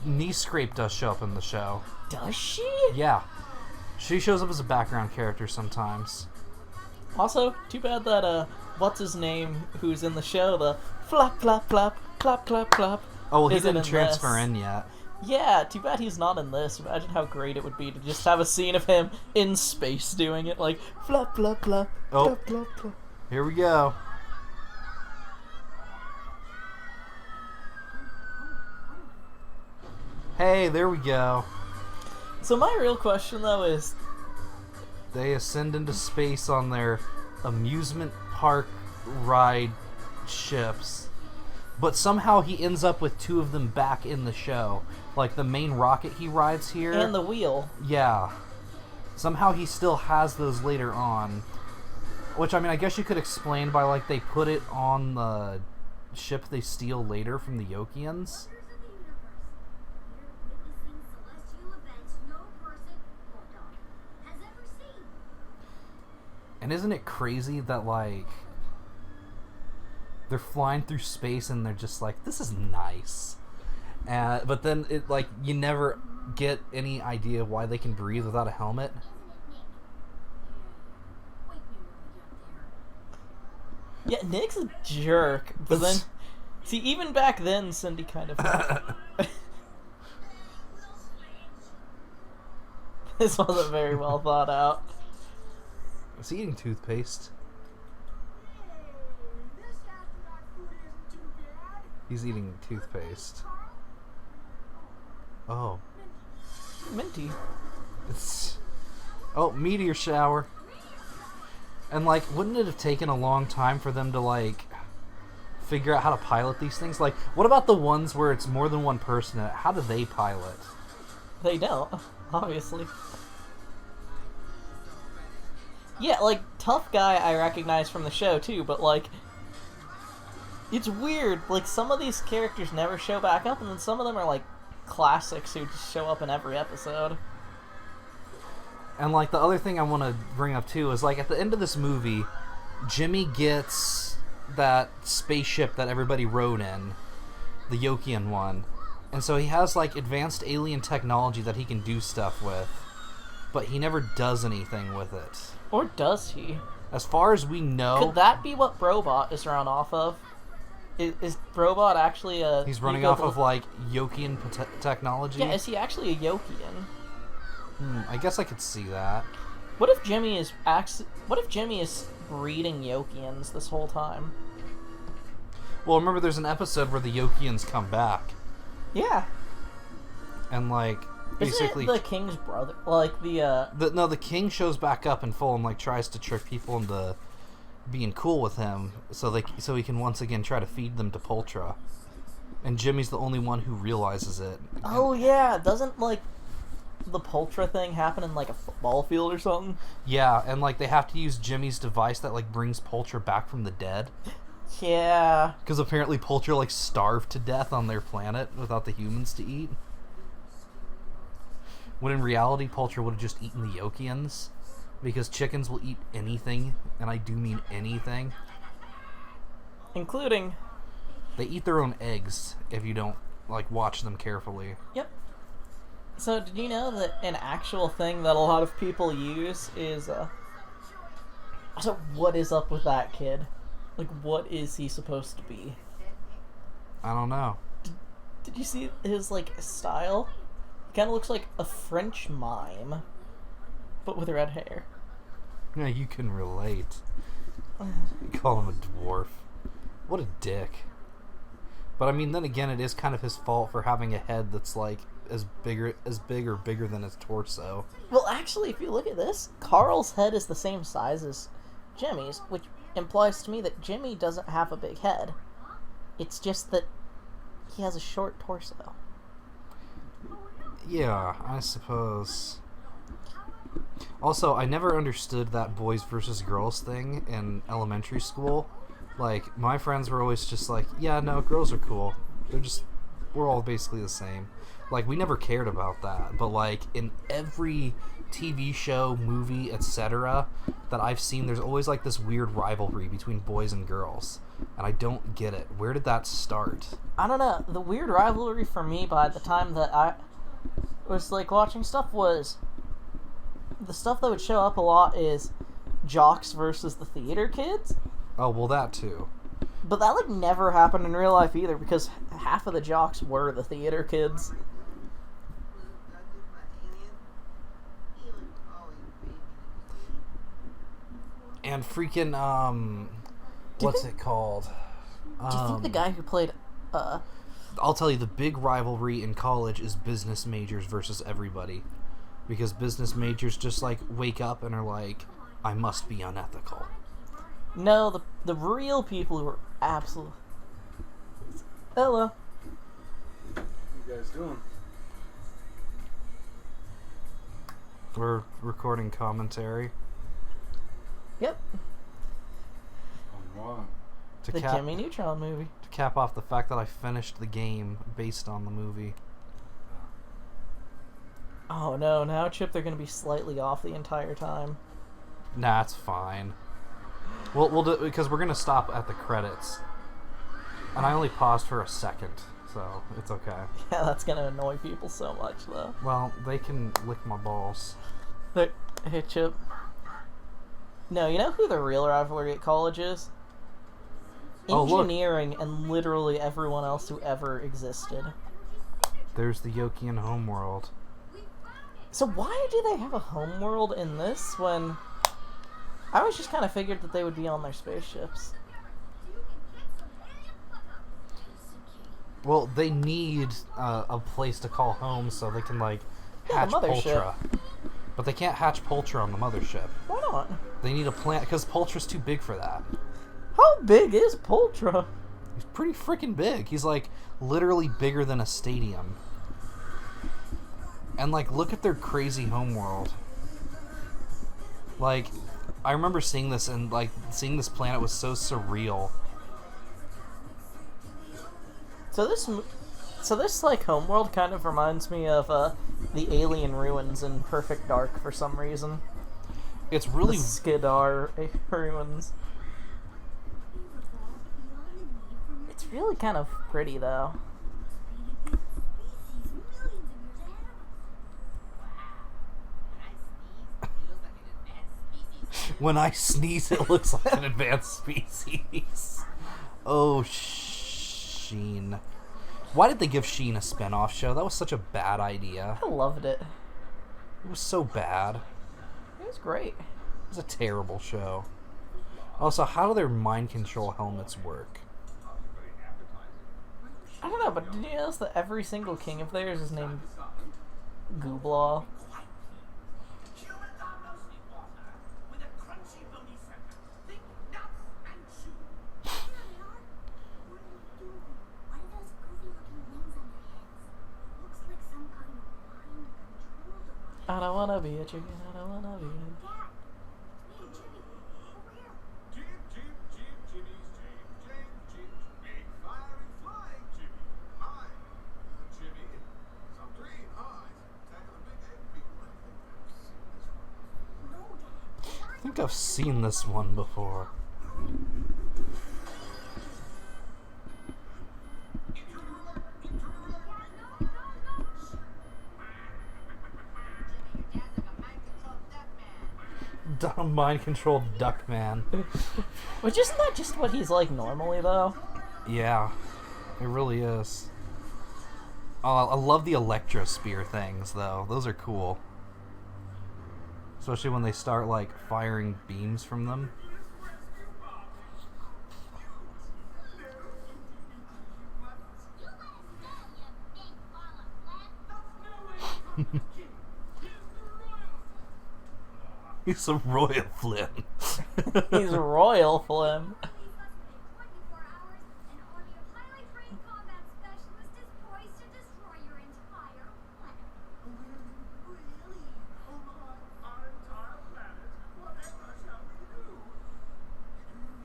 Knee Scrape does show up in the show. Does she? Yeah. She shows up as a background character sometimes. Also, too bad that, what's his name who's in the show, the flap, flap, flap, clap, clap, clap. Oh, well, he isn't didn't in transfer this. in yet. Yeah, too bad he's not in this. Imagine how great it would be to just have a scene of him in space doing it, like, flap, flap, flap, Oh. flap, flap, flap. Here we go. Hey, there we go. So my real question, though, is, They ascend into space on their amusement park ride ships. But somehow he ends up with two of them back in the show. Like the main rocket he rides here. and the wheel. Yeah. Somehow he still has those later on. Which, I mean, I guess you could explain by, like, they put it on the ship they steal later from the Yokians. Wonders of the universe. We're witnessing celestial events no person or dog has ever seen. And isn't it crazy that, like, they're flying through space and they're just like, this is nice. But then, it like, you never get any idea why they can breathe without a helmet. Isn't it, Nick? Wake me when we get there. Yeah, Nick's a jerk, but then, see, even back then, Cindy kind of... This wasn't very well thought out. Is he eating toothpaste? This astronaut food isn't too bad. He's eating toothpaste. Oh. Minty. It's... Oh, meteor shower. And, like, wouldn't it have taken a long time for them to, like, figure out how to pilot these things? Like, what about the ones where it's more than one person in it? How do they pilot? They don't, obviously. Yeah, like, Tough Guy I recognize from the show, too, but, like, it's weird. Like, some of these characters never show back up, and then some of them are, like, classics who just show up in every episode. And, like, the other thing I want to bring up, too, is, like, at the end of this movie, Jimmy gets that spaceship that everybody rode in, the Yokian one. And so he has, like, advanced alien technology that he can do stuff with, but he never does anything with it. Or does he? As far as we know... Could that be what Robot is run off of? Is Robot actually a... He's running off of, like, Yokian technology? Yeah, is he actually a Yokian? I guess I could see that. What if Jimmy is breeding Yokians this whole time? Well, remember there's an episode where the Yokians come back. Yeah. And, like, basically Isn't it the king's brother? Like the king shows back up in full and like tries to trick people into being cool with him, so he can once again try to feed them to Poltra. And Jimmy's the only one who realizes it. Oh yeah, doesn't like the Poltra thing happen in like a football field or something? Yeah, and like they have to use Jimmy's device that like brings Poltra back from the dead. Yeah. Because apparently Poltra like starved to death on their planet without the humans to eat. When in reality, Poltra would have just eaten the Yokians. Because chickens will eat anything, and I do mean anything. Including... They eat their own eggs if you don't like watch them carefully. Yep. So did you know that an actual thing that a lot of people use is so what is up with that kid? Like what is he supposed to be? I don't know. Did you see his like style? He kind of looks like a French mime, but with red hair. Yeah, you can relate. You call him a dwarf. What a dick. But I mean, then again, it is kind of his fault for having a head that's like as big or bigger than his torso. Well, actually, if you look at this, Carl's head is the same size as Jimmy's, which implies to me that Jimmy doesn't have a big head. It's just that he has a short torso. Yeah, I suppose. Also, I never understood that boys versus girls thing in elementary school. Like, my friends were always just like, yeah, no, girls are cool. We're all basically the same. Like, we never cared about that. But, like, in every TV show, movie, etc. that I've seen, there's always, like, this weird rivalry between boys and girls. And I don't get it. Where did that start? I don't know. The weird rivalry for me by the time that I was, like, watching stuff was... The stuff that would show up a lot is jocks versus the theater kids. Oh, well, that too. But that, like, never happened in real life either, because half of the jocks were the theater kids. And freaking, what's it called? Do you think the guy who played, I'll tell you, the big rivalry in college is business majors versus everybody. Because business majors just, like, wake up and are like, I must be unethical. No, the real people who are absolute... Hello. What you guys doing? We're recording commentary. Yep. On what? To The cap, Jimmy Neutron movie. to cap off the fact that I finished the game based on the movie. Oh no, now Chip, they're gonna be slightly off the entire time. Nah, it's fine. We'll do, because we're gonna stop at the credits, and I only paused for a second, so it's okay. Yeah, that's gonna annoy people so much, though. Well, they can lick my balls. But, hey, Chip. No, you know who the real rivalry at college is? Oh, look. Engineering and literally everyone else who ever existed. There's the Yokian homeworld. So why do they have a homeworld in this when... I always just kind of figured that they would be on their spaceships. Well, they need a place to call home so they can, like, Yeah, hatch the mothership. Poltra. But they can't hatch Poltra on the mothership. Why not? They need a plant, because Poltra's too big for that. How big is Poltra? He's pretty freaking big. He's, like, literally bigger than a stadium. And, like, look at their crazy homeworld. Like, I remember seeing this, and, like, seeing this planet was so surreal. So this like homeworld kind of reminds me of the alien ruins in Perfect Dark for some reason. It's really... The Skidar ruins. It's really kind of pretty though. When I sneeze, it looks like an advanced species. Oh, Sheen. Why did they give Sheen a spin-off show? That was such a bad idea. I loved it. It was so bad. It was great. It was a terrible show. Also, how do their mind control helmets work? I don't know, but did you notice that every single king of theirs is named Gooblaw. What are those goofy-looking wings on their heads? Looks like some kind of mind control device. I don't wanna be a chicken. I don't wanna be. Dad, it's me and Jimmy. Over here. Jimmy's big fiery flying Jimmy. Hi, Jimmy. Some green eyes. Tackle the big egg people. I think I've seen this one before. I think I've seen this one before. Mind controlled duck man. Which isn't that just what he's like normally though? Yeah, it really is. Oh, I love the electro spear things though. Those are cool. Especially when they start like firing beams from them. You let us go, you big ball of flesh. He's a royal Flynn. He's Royal Flim. Police must within 24 hours. An army of highly trained combat specialists is poised to destroy your entire planet. Really? Oh my, our entire planet? Whatever shall we do? You mean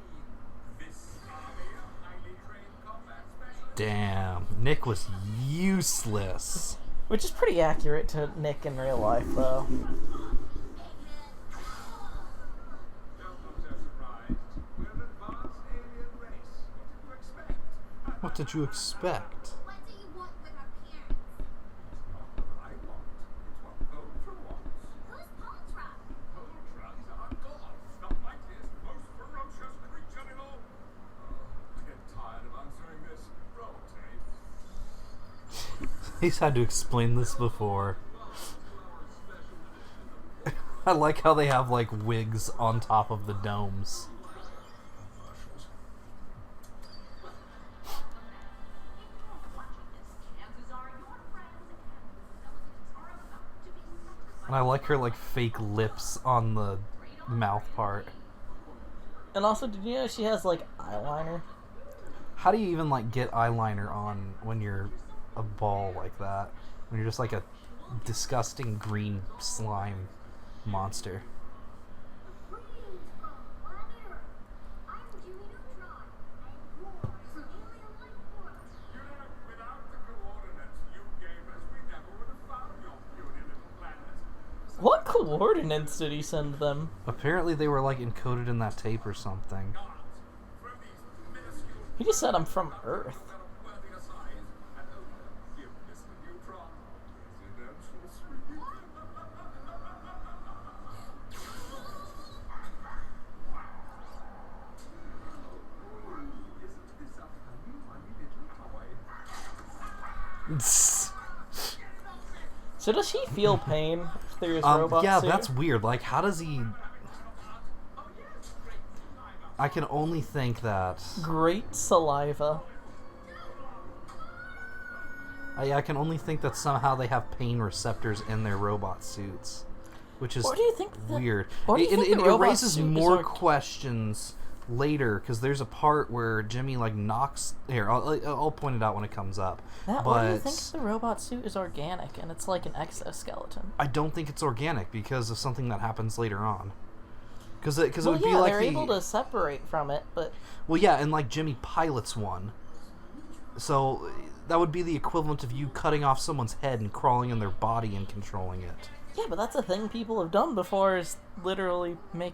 this army of highly trained combat specialists? Damn, Nick was useless. Which is pretty accurate to Nick in real life though. What did you expect? What do you want with our parents? I want. It's what Ultra wants. Who's Ultra? Ultra is our god. Not like this, most ferocious creature in all. I get tired of answering this. Roll tape. He's had to explain this before. I like how they have like wigs on top of the domes. And I like her like fake lips on the mouth part. And also, did you know she has like eyeliner? How do you even like get eyeliner on when you're a ball like that? When you're just like a disgusting green slime monster. Greetings from planet Earth. I'm Jimmy Neutron, and war is an alien life force. You know, without the coordinates you gave us, we never would have found your puny little planet. What coordinates did he send them? Apparently they were like encoded in that tape or something. From these minuscule He just said I'm from Earth. worthy aside, and give Mr. Neutron presidential sweep. Isn't this a funny little toy? So does he feel pain through his robot yeah, suit? that's weird. Like, how does he? I can only think that. Great saliva. I can only think that somehow they have pain receptors in their robot suits, which is Or do you think that, weird. Or do you think It the robot raises suit is more org- questions later because there's a part where Jimmy like knocks. Here, I'll point it out when it comes up. That, but or do you think the robot suit is organic and it's like an exoskeleton? I don't think it's organic because of something that happens later on. Because it Well, would yeah, be like they're the, able to separate from it, but well, yeah, and like Jimmy pilots one, so that would be the equivalent of you cutting off someone's head and crawling in their body and controlling it. yeah, but that's a thing people have done before is literally make.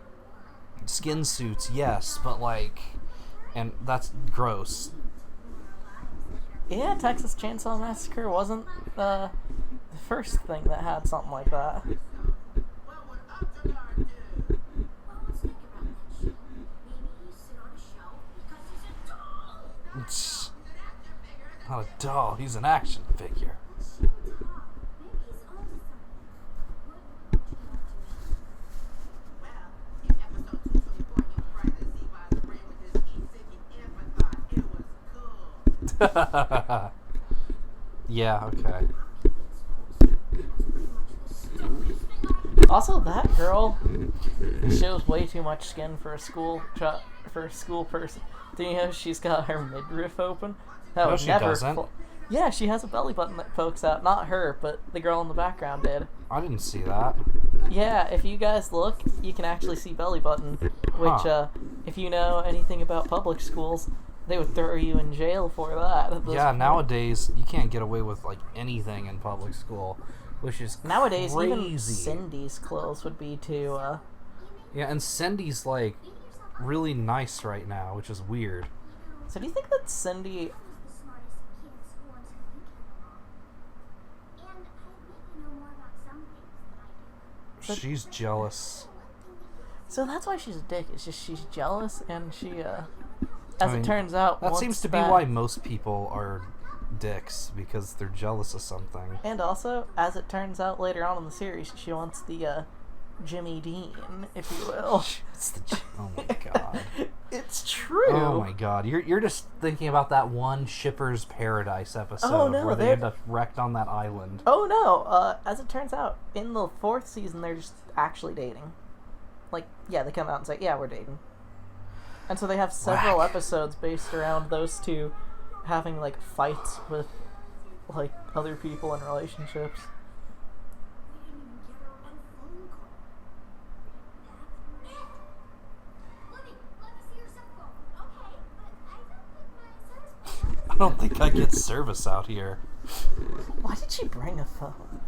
Skin suits, yes, but like, and that's gross. Yeah, Texas Chainsaw Massacre wasn't the first thing that had something like that. Well, let's think about that shit. Maybe you sit on a shelf because he's a doll. It's not a doll; he's an action figure. Maybe he's onto something. What would you like to know? Well, in episode 224, you tried to see why the brain with his heat-seeking infant thought it was cool. Yeah, okay. Also, that girl shows way too much skin for a school person. Do you know she's got her midriff open? That No, would she never doesn't. Yeah, she has a belly button that pokes out. Not her, but the girl in the background did. I didn't see that. Yeah, if you guys look, you can actually see belly button. Which, Huh. if you know anything about public schools, they would throw you in jail for that. at this Yeah, point. nowadays you can't get away with like anything in public school, which is Nowadays, even crazy. Cindy's clothes would be too. Yeah, and Cindy's like really nice right now, which is weird. So do you think that Cindy? The smartest kid in school until you came along. And I admit you know more about some things than I do. But- She's jealous. So that's why she's a dick. It's just she's jealous, and she, as I mean, it turns out, That wants seems to be that- why most people are dicks, because they're jealous of something. And also, as it turns out later on in the series, she wants the Jimmy Dean, if you will. It's the oh my god. It's true. Oh my god. You're just thinking about that one Shipper's Paradise episode Oh, no, where they they're- end up wrecked on that island. Oh no! As it turns out, in the 4th season, they're just actually dating. Like, yeah, they come out and say, "Yeah, we're dating," and so they have several Whack. episodes based around those two having like fights with like other people in relationships. We didn't even get her one phone call. That's it. Libby, let me see your cell phone. Okay, but I don't think my service. I don't think I get service out here. Why did she bring a phone?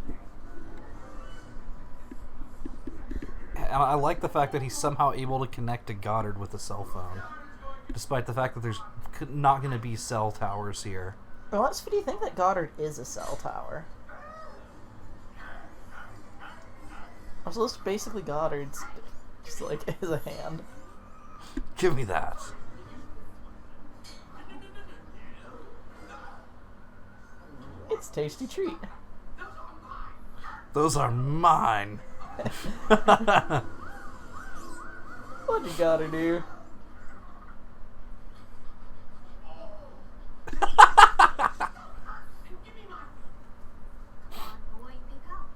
And I like the fact that he's somehow able to connect to Goddard with a cell phone, despite the fact that there's not going to be cell towers here. Honestly, do you think that Goddard is a cell tower? So this basically Goddard's just like is a hand. Give me that. It's a tasty treat. Those are mine. What you gotta do? Boy, pick up.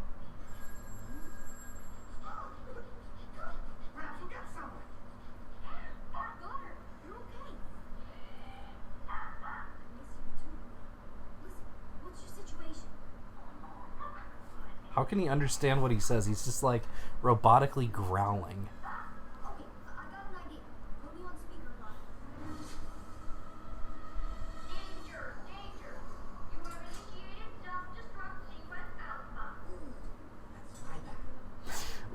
Goddard, you're okay. Listen, what's your situation? How can he understand what he says? He's just like robotically growling. Okay, I got an idea. Put me on speaker, Goddard. Danger! Danger! You have initiated self-destruct sequence alpha.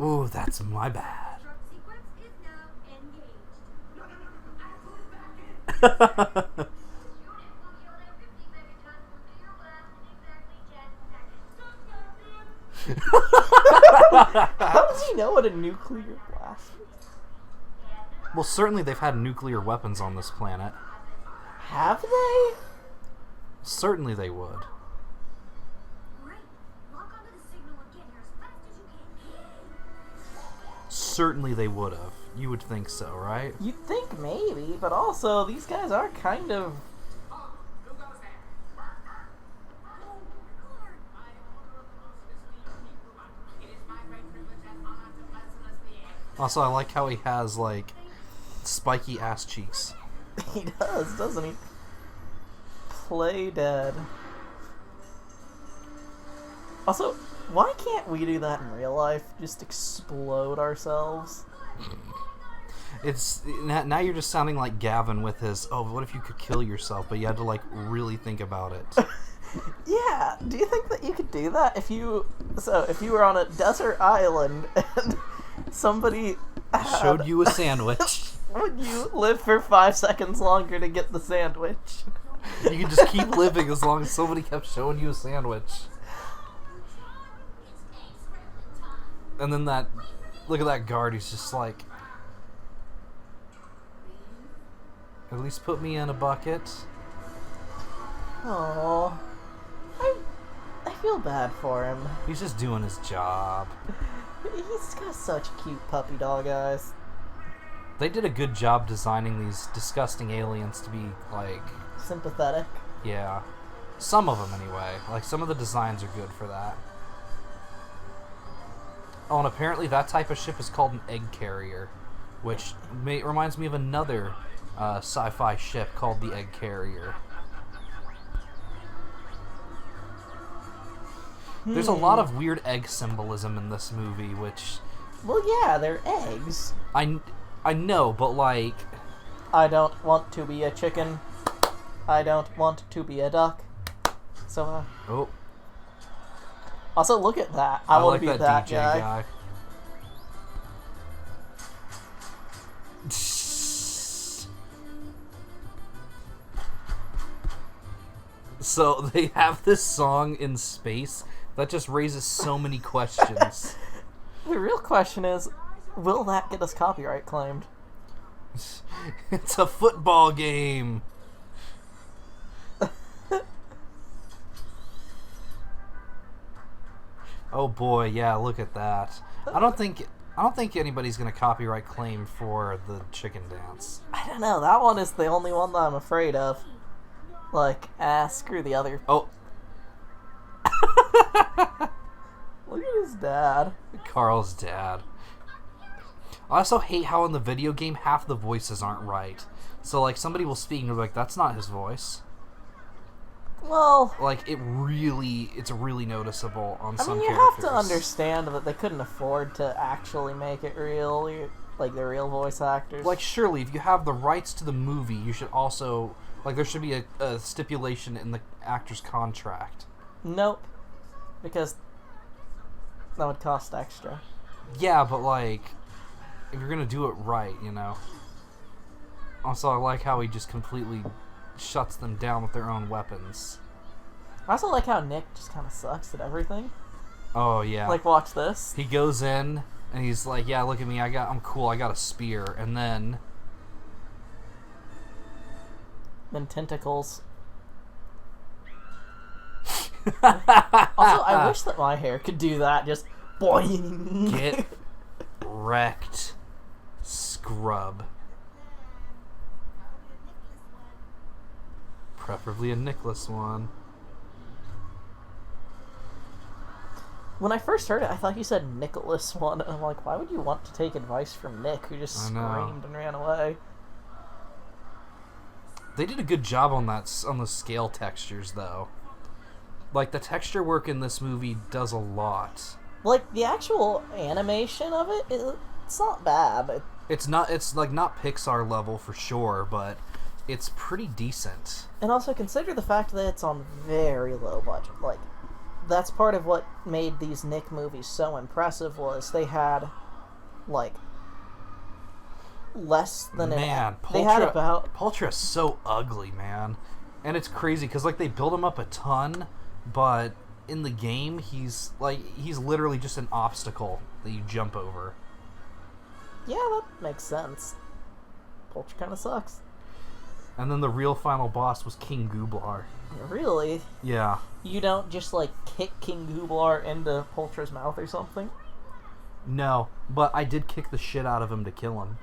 Ooh, that's my bad. Drug sequence is now engaged. I put it back in. Unit will yield a 50 megaton nuclear blast in exactly 10 seconds. How does he know what a nuclear blast is? Well, certainly they've had nuclear weapons on this planet. Have they? Certainly they would. Great. Lock onto the signal and get here as fast as you can. Certainly they would have. You would think so, right? You'd think maybe, but also these guys are kind of. Oh, who goes there? Oh, Goddard. I order of the most unique robot. It is my great privilege and honor to mercilessly act. Also, I like how he has, like, spiky ass cheeks. He does, doesn't he? Play dead. Also, why can't we do that in real life? Just explode ourselves? It's now you're just sounding like Gavin with his, oh, what if you could kill yourself, but you had to, like, really think about it. Yeah, do you think that you could do that if you were on a desert island and somebody Showed you a sandwich. would you live for 5 seconds longer to get the sandwich? You could just keep living as long as somebody kept showing you a sandwich. And then that, look at that guard, he's just like, at least put me in a bucket. Oh, I feel bad for him. He's just doing his job. He's got such cute puppy dog eyes. They did a good job designing these disgusting aliens to be, like, Sympathetic. yeah. Some of them, anyway. Like, some of the designs are good for that. Oh, and apparently that type of ship is called an egg carrier, which reminds me of another sci-fi ship called the Egg Carrier. There's a lot of weird egg symbolism in this movie, which... Well, yeah, they're eggs. I know, but like... I don't want to be a chicken. I don't want to be a duck. So, Oh, Also, look at that. I want like to be that that DJ guy. So they have this song in space that just raises so many questions. The real question is, will that get us copyright claimed? It's a football game. Oh boy, yeah, look at that. I don't think anybody's gonna copyright claim for the chicken dance. I don't know. That one is the only one that I'm afraid of. Like, screw the other. Oh, Look at his dad. Carl's dad. I also hate how in the video game half the voices aren't right. So like somebody will speak and they'll be like, that's not his voice. Well, Like it's really noticeable on some I mean, you characters. have to understand that they couldn't afford to actually make it real, like the real voice actors. Like surely if you have the rights to the movie, you should also like there should be a stipulation in the actor's contract. Nope, because that would cost extra. Yeah, but like if you're gonna do it right, you know. Also, I like how he just completely shuts them down with their own weapons. I also like how Nick just kind of sucks at everything. Oh yeah. Like, watch this. He goes in and he's like, "Yeah, look at me. I'm cool. I got a spear." And then Tentacles. Also, I wish that my hair could do that. Just boing. get wrecked, scrub. Preferably a Nicholas one. When I first heard it, I thought you said Nicholas one, and I'm like, why would you want to take advice from Nick, who just I know. screamed and ran away? They did a good job on the scale textures though. Like the texture work in this movie does a lot. Like, the actual animation of it, it's not bad. It's not Pixar level for sure, but it's pretty decent. And also consider the fact that it's on very low budget. Like, that's part of what made these Nick movies so impressive was they had, like, less than Man, they had about Paltrow is so ugly, man. And it's crazy because like they build him up a ton, but in the game he's literally just an obstacle that you jump over. Yeah, that makes sense. Poultry kind of sucks. And then the real final boss was King Gooblar. Really? Yeah. You don't just, like, kick King Gooblar into Poultrow's mouth or something? No, but I did kick the shit out of him to kill him.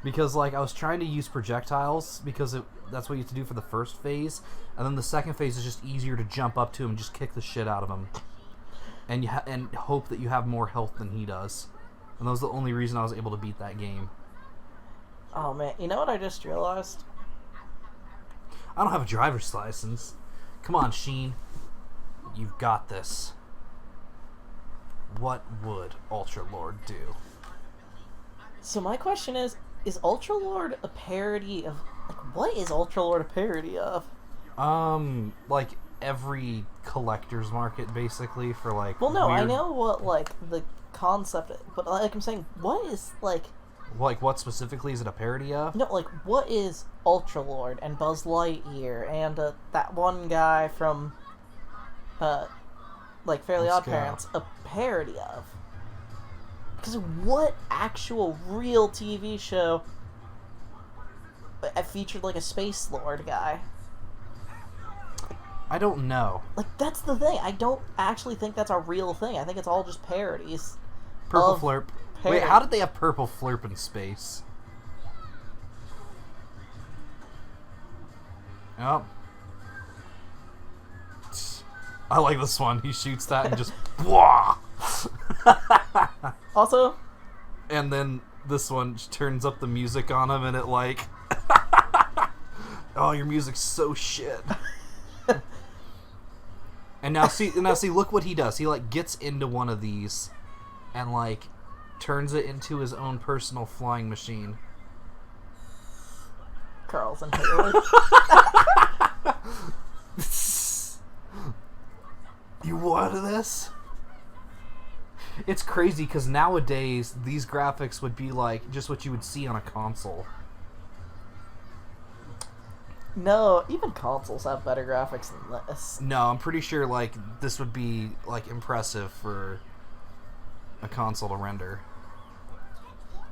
Because, like, I was trying to use projectiles because that's what you have to do for the first phase. And then the second phase is just easier to jump up to him and just kick the shit out of him. And and hope that you have more health than he does. And that was the only reason I was able to beat that game. Oh, man. You know what I just realized? I don't have a driver's license. Come on, Sheen. You've got this. What would Ultra Lord do? So my question is Ultra Lord a parody of... Like, what is Ultra Lord a parody of? Like every collector's market, basically, for, like, Well, no, I weird... know what, like, the concept... But, like, I'm saying, what is, like... Like, what specifically is it a parody of? No, like, what is Ultra Lord and Buzz Lightyear and that one guy from, like, Fairly Let's Odd go. Parents a parody of? Because what actual real TV show featured, like, a Space Lord guy? I don't know. Like, that's the thing. I don't actually think that's a real thing. I think it's all just parodies. Purple of Flurp. parody. Wait, how did they have Purple Flurp in space? Oh. I like this one. He shoots that and just... Blah! Also, And then this one turns up the music on him, and it like, oh, your music's so shit. And now see, look what he does. He like gets into one of these, and like turns it into his own personal flying machine. Carl's and Haley. You wanted this? It's crazy because nowadays these graphics would be like just what you would see on a console. No, even consoles have better graphics than this. No, I'm pretty sure like this would be like impressive for a console to render.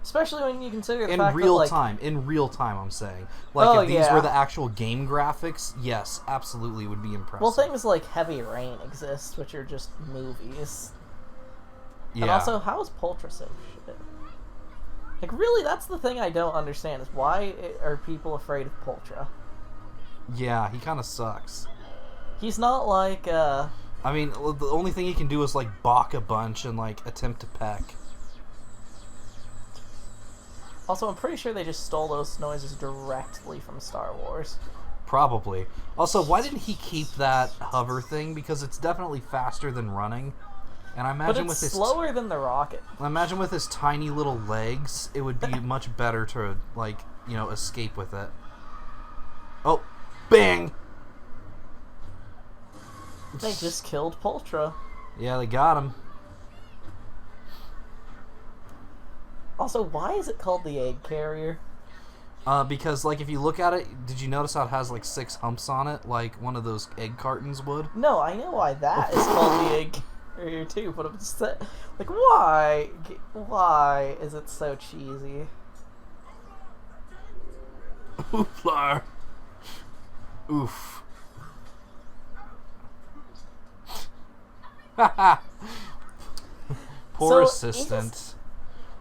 Especially when you consider the In fact real that, like, time. In real time, I'm saying. Like, Oh, if these yeah. were the actual game graphics, yes, absolutely would be impressive. well, things like Heavy Rain exist, which are just movies. yeah. And also, how is Poltra so shit? Like, really, that's the thing I don't understand, is why are people afraid of Poltra? Yeah, he kind of sucks. He's not like, I mean, the only thing he can do is, like, balk a bunch and, like, attempt to peck. Also, I'm pretty sure they just stole those noises directly from Star Wars. Probably. Also, why didn't he keep that hover thing? Because it's definitely faster than running. And I But imagine it's with his slower than the rocket. I imagine with his tiny little legs, it would be much better to, like, you know, escape with it. Oh, bang! They just killed Poltra. Yeah, they got him. Also, why is it called the egg carrier? Because, like, if you look at it, did you notice how it has, like, 6 humps on it, like one of those egg cartons would? No, I know why that is called the egg carrier too, but I'm just like, why? Why is it so cheesy? Ooflar. Oof. Poor So, assistant.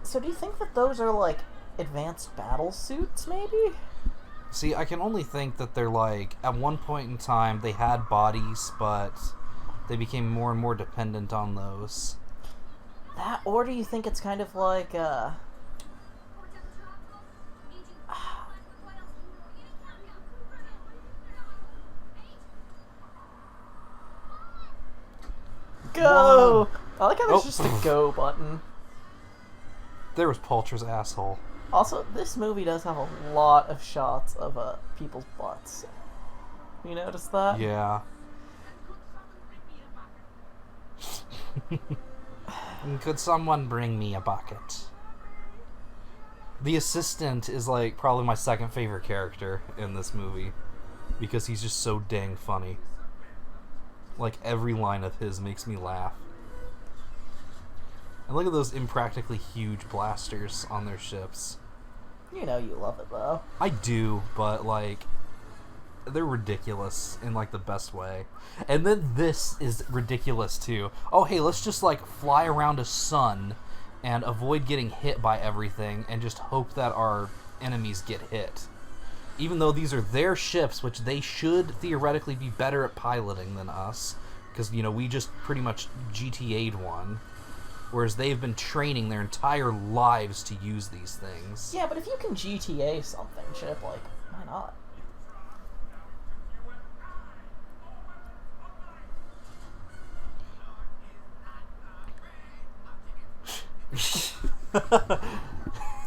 So do you think that those are like advanced battle suits, maybe? See, I can only think that they're like, at one point in time, they had bodies, but they became more and more dependent on those. That, or do you think it's kind of like, go! I like how there's Oh. just a go button. There was Poltra's asshole. Also, this movie does have a lot of shots of people's butts. You notice that? Yeah. Could someone bring me a bucket? The assistant is like probably my second favorite character in this movie because he's just so dang funny. Like every line of his makes me laugh. And look at those impractically huge blasters on their ships. You know you love it, though. I do, but like they're ridiculous in like the best way. And then this is ridiculous too. Oh hey, let's just like fly around a sun and avoid getting hit by everything and just hope that our enemies get hit. Even though these are their ships, which they should theoretically be better at piloting than us, because you know we just pretty much GTA'd one, whereas they've been training their entire lives to use these things. Yeah, but if you can GTA something, Chip, like, why not?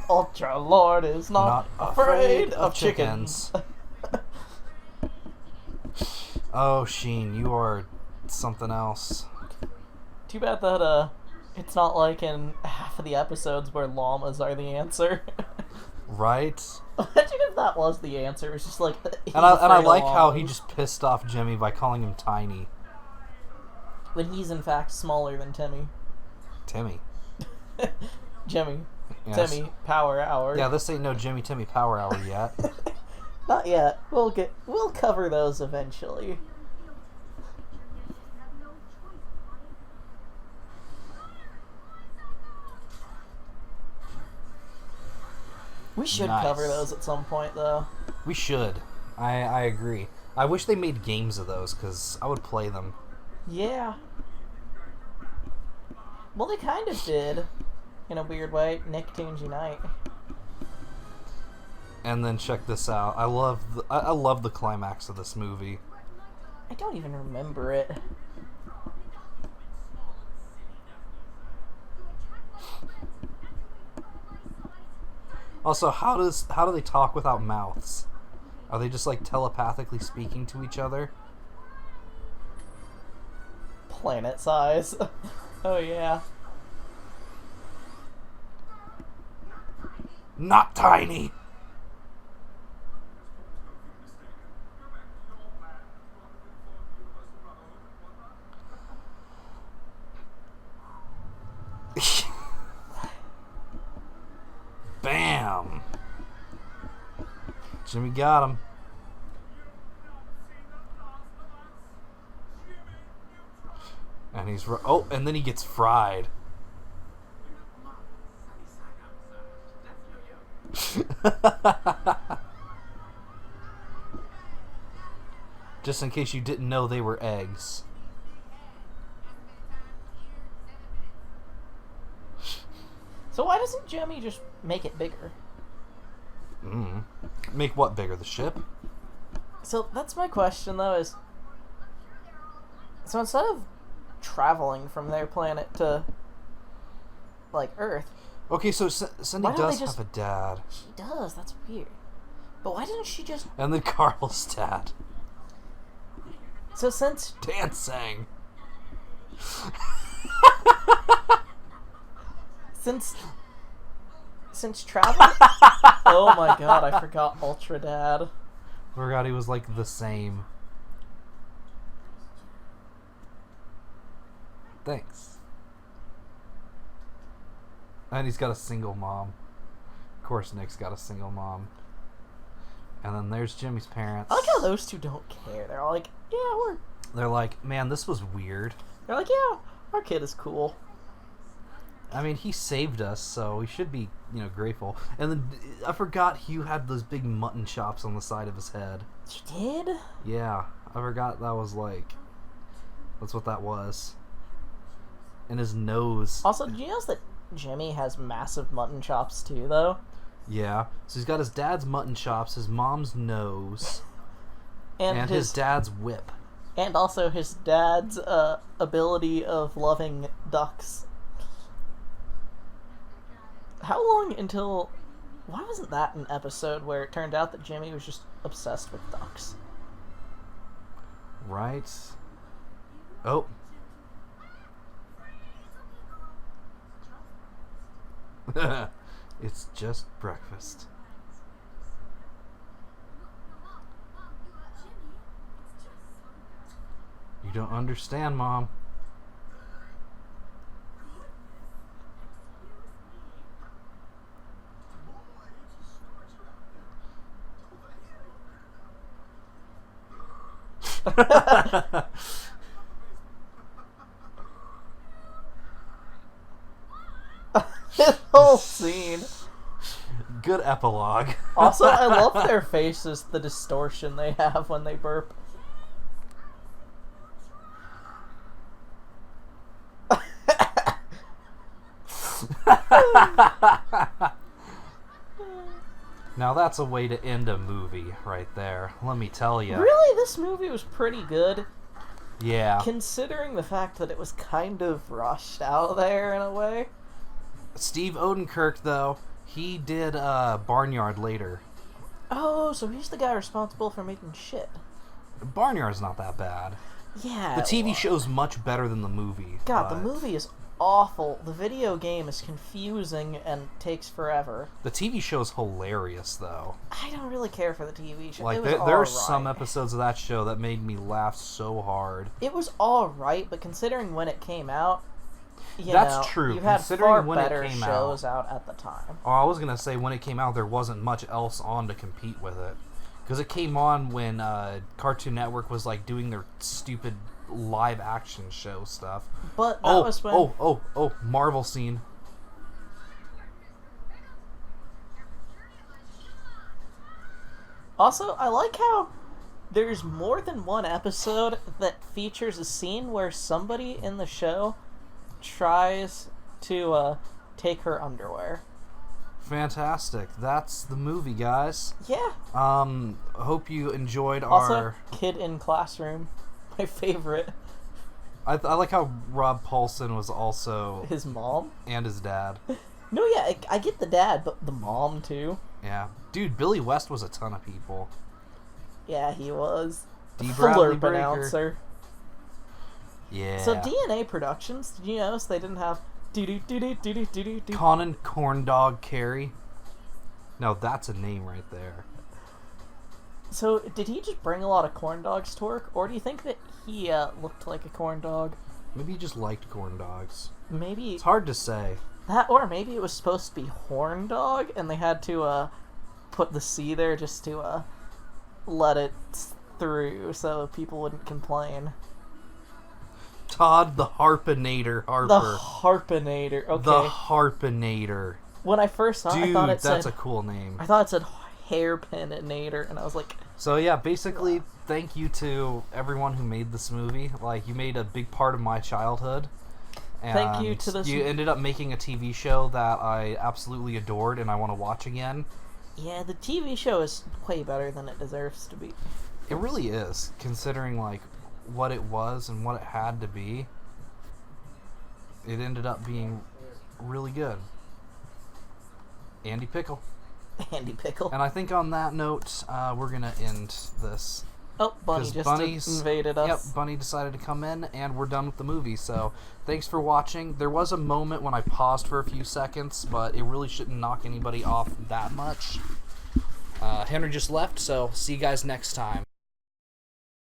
Ultra Lord is not, afraid of chickens. Oh, Sheen, you are something else. Too bad that it's not like in half of the episodes where llamas are the answer. Right? Imagine if that was the answer. It's just like, And I like how he just pissed off Jimmy by calling him tiny. when he's in fact smaller than Timmy. Timmy. Jimmy. Yes. Timmy Power Hour. Yeah, this ain't no Jimmy Timmy Power Hour yet. Not yet. We'll cover those eventually. We should Nice. cover those at some point, though. We should. I agree. I wish they made games of those, because I would play them. Yeah. Well, they kind of did. in a weird way. Nicktoons Unite. And then check this out. I love the climax of this movie. I don't even remember it. Also, how do they talk without mouths? Are they just like telepathically speaking to each other? Planet size. Oh yeah. Not tiny. Bam! Jimmy got him. And he's oh, and then he gets fried. Just in case you didn't know they were eggs. So why doesn't Jimmy just make it bigger? Make what bigger? The ship? So that's my question though, is so instead of traveling from their planet to like Earth, Okay, so Cindy Why don't does they just- have a dad. she does, that's weird. But why didn't she just And then Carl's dad. so since Dancing. since travel Oh my god, I forgot Ultra Dad. Forgot he was like the same. Thanks. And he's got a single mom. Of course, Nick's got a single mom. And then there's Jimmy's parents. I like how those two don't care. They're all like, yeah, They're like, man, this was weird. they're like, yeah, our kid is cool. I mean, he saved us, so we should be, grateful. And then I forgot Hugh had those big mutton chops on the side of his head. She did? Yeah, I forgot that was like... That's what that was. And his nose. Also, did you notice that Jimmy has massive mutton chops too, though? Yeah. So he's got his dad's mutton chops, his mom's nose, And his dad's whip. And also his dad's ability of loving ducks. How long until... Why wasn't that an episode where it turned out that Jimmy was just obsessed with ducks? Right? Oh. It's just breakfast. You don't understand, Mom. This whole scene. Good epilogue. Also, I love their faces, the distortion they have when they burp. Now that's a way to end a movie right there. Let me tell you. Really, this movie was pretty good, Yeah. considering the fact that it was kind of rushed out there in a way. Steve Odenkirk, though, he did Barnyard later. Oh, so he's the guy responsible for making shit. Barnyard's not that bad. Yeah. The it TV was. show's much better than the movie. God, the but movie is awful. The video game is confusing and takes forever. The TV show's hilarious, though. I don't really care for the TV show. Like, It was there's alright. some episodes of that show that made me laugh so hard. It was alright, but considering when it came out, That's true, You had considering far when it better came shows out at the time. Oh, I was gonna say, when it came out, there wasn't much else on to compete with it. Because it came on when Cartoon Network was, like, doing their stupid live-action show stuff. But that was when... Marvel scene. Also, I like how there's more than one episode that features a scene where somebody in the show tries to take her underwear. Fantastic. That's the movie, guys. Yeah. Hope you enjoyed Also, our... Kid in Classroom. My favorite. I like how Rob Paulson was also... His mom? And his dad. No, yeah, I get the dad, but the mom, too. Yeah. Dude, Billy West was a ton of people. Yeah, he was. D. Fuller Bradley Breaker. announcer. Yeah. So DNA Productions, did you notice they didn't have do-do-do-do-do-do-do-do? Conan Corndog Carey. No, that's a name right there. So, did he just bring a lot of corn dogs to work, or do you think that he looked like a corn dog? Maybe he just liked corn dogs. Maybe It's hard to say. that, or maybe it was supposed to be horn dog, and they had to put the C there just to let it through so people wouldn't complain. Todd the Harpinator Harper. The Harpinator. Okay. The Harpinator. When I first saw it, Dude, I thought it that's said a cool name. I thought it said Hairpinator, and I was like, So yeah, basically, thank you to everyone who made this movie. Like, you made a big part of my childhood. And Thank you to this- You ended up making a TV show that I absolutely adored and I want to watch again. yeah, the TV show is way better than it deserves to be. It really is, considering like what it was and what it had to be. It ended up being really good. Andy Pickle. Andy Pickle. And I think on that note, we're gonna end this. Oh, Bunny 'Cause just Bunny's- invaded us. Yep, Bunny decided to come in, and we're done with the movie. So, thanks for watching. There was a moment when I paused for a few seconds, but it really shouldn't knock anybody off that much. Henry just left, so see you guys next time.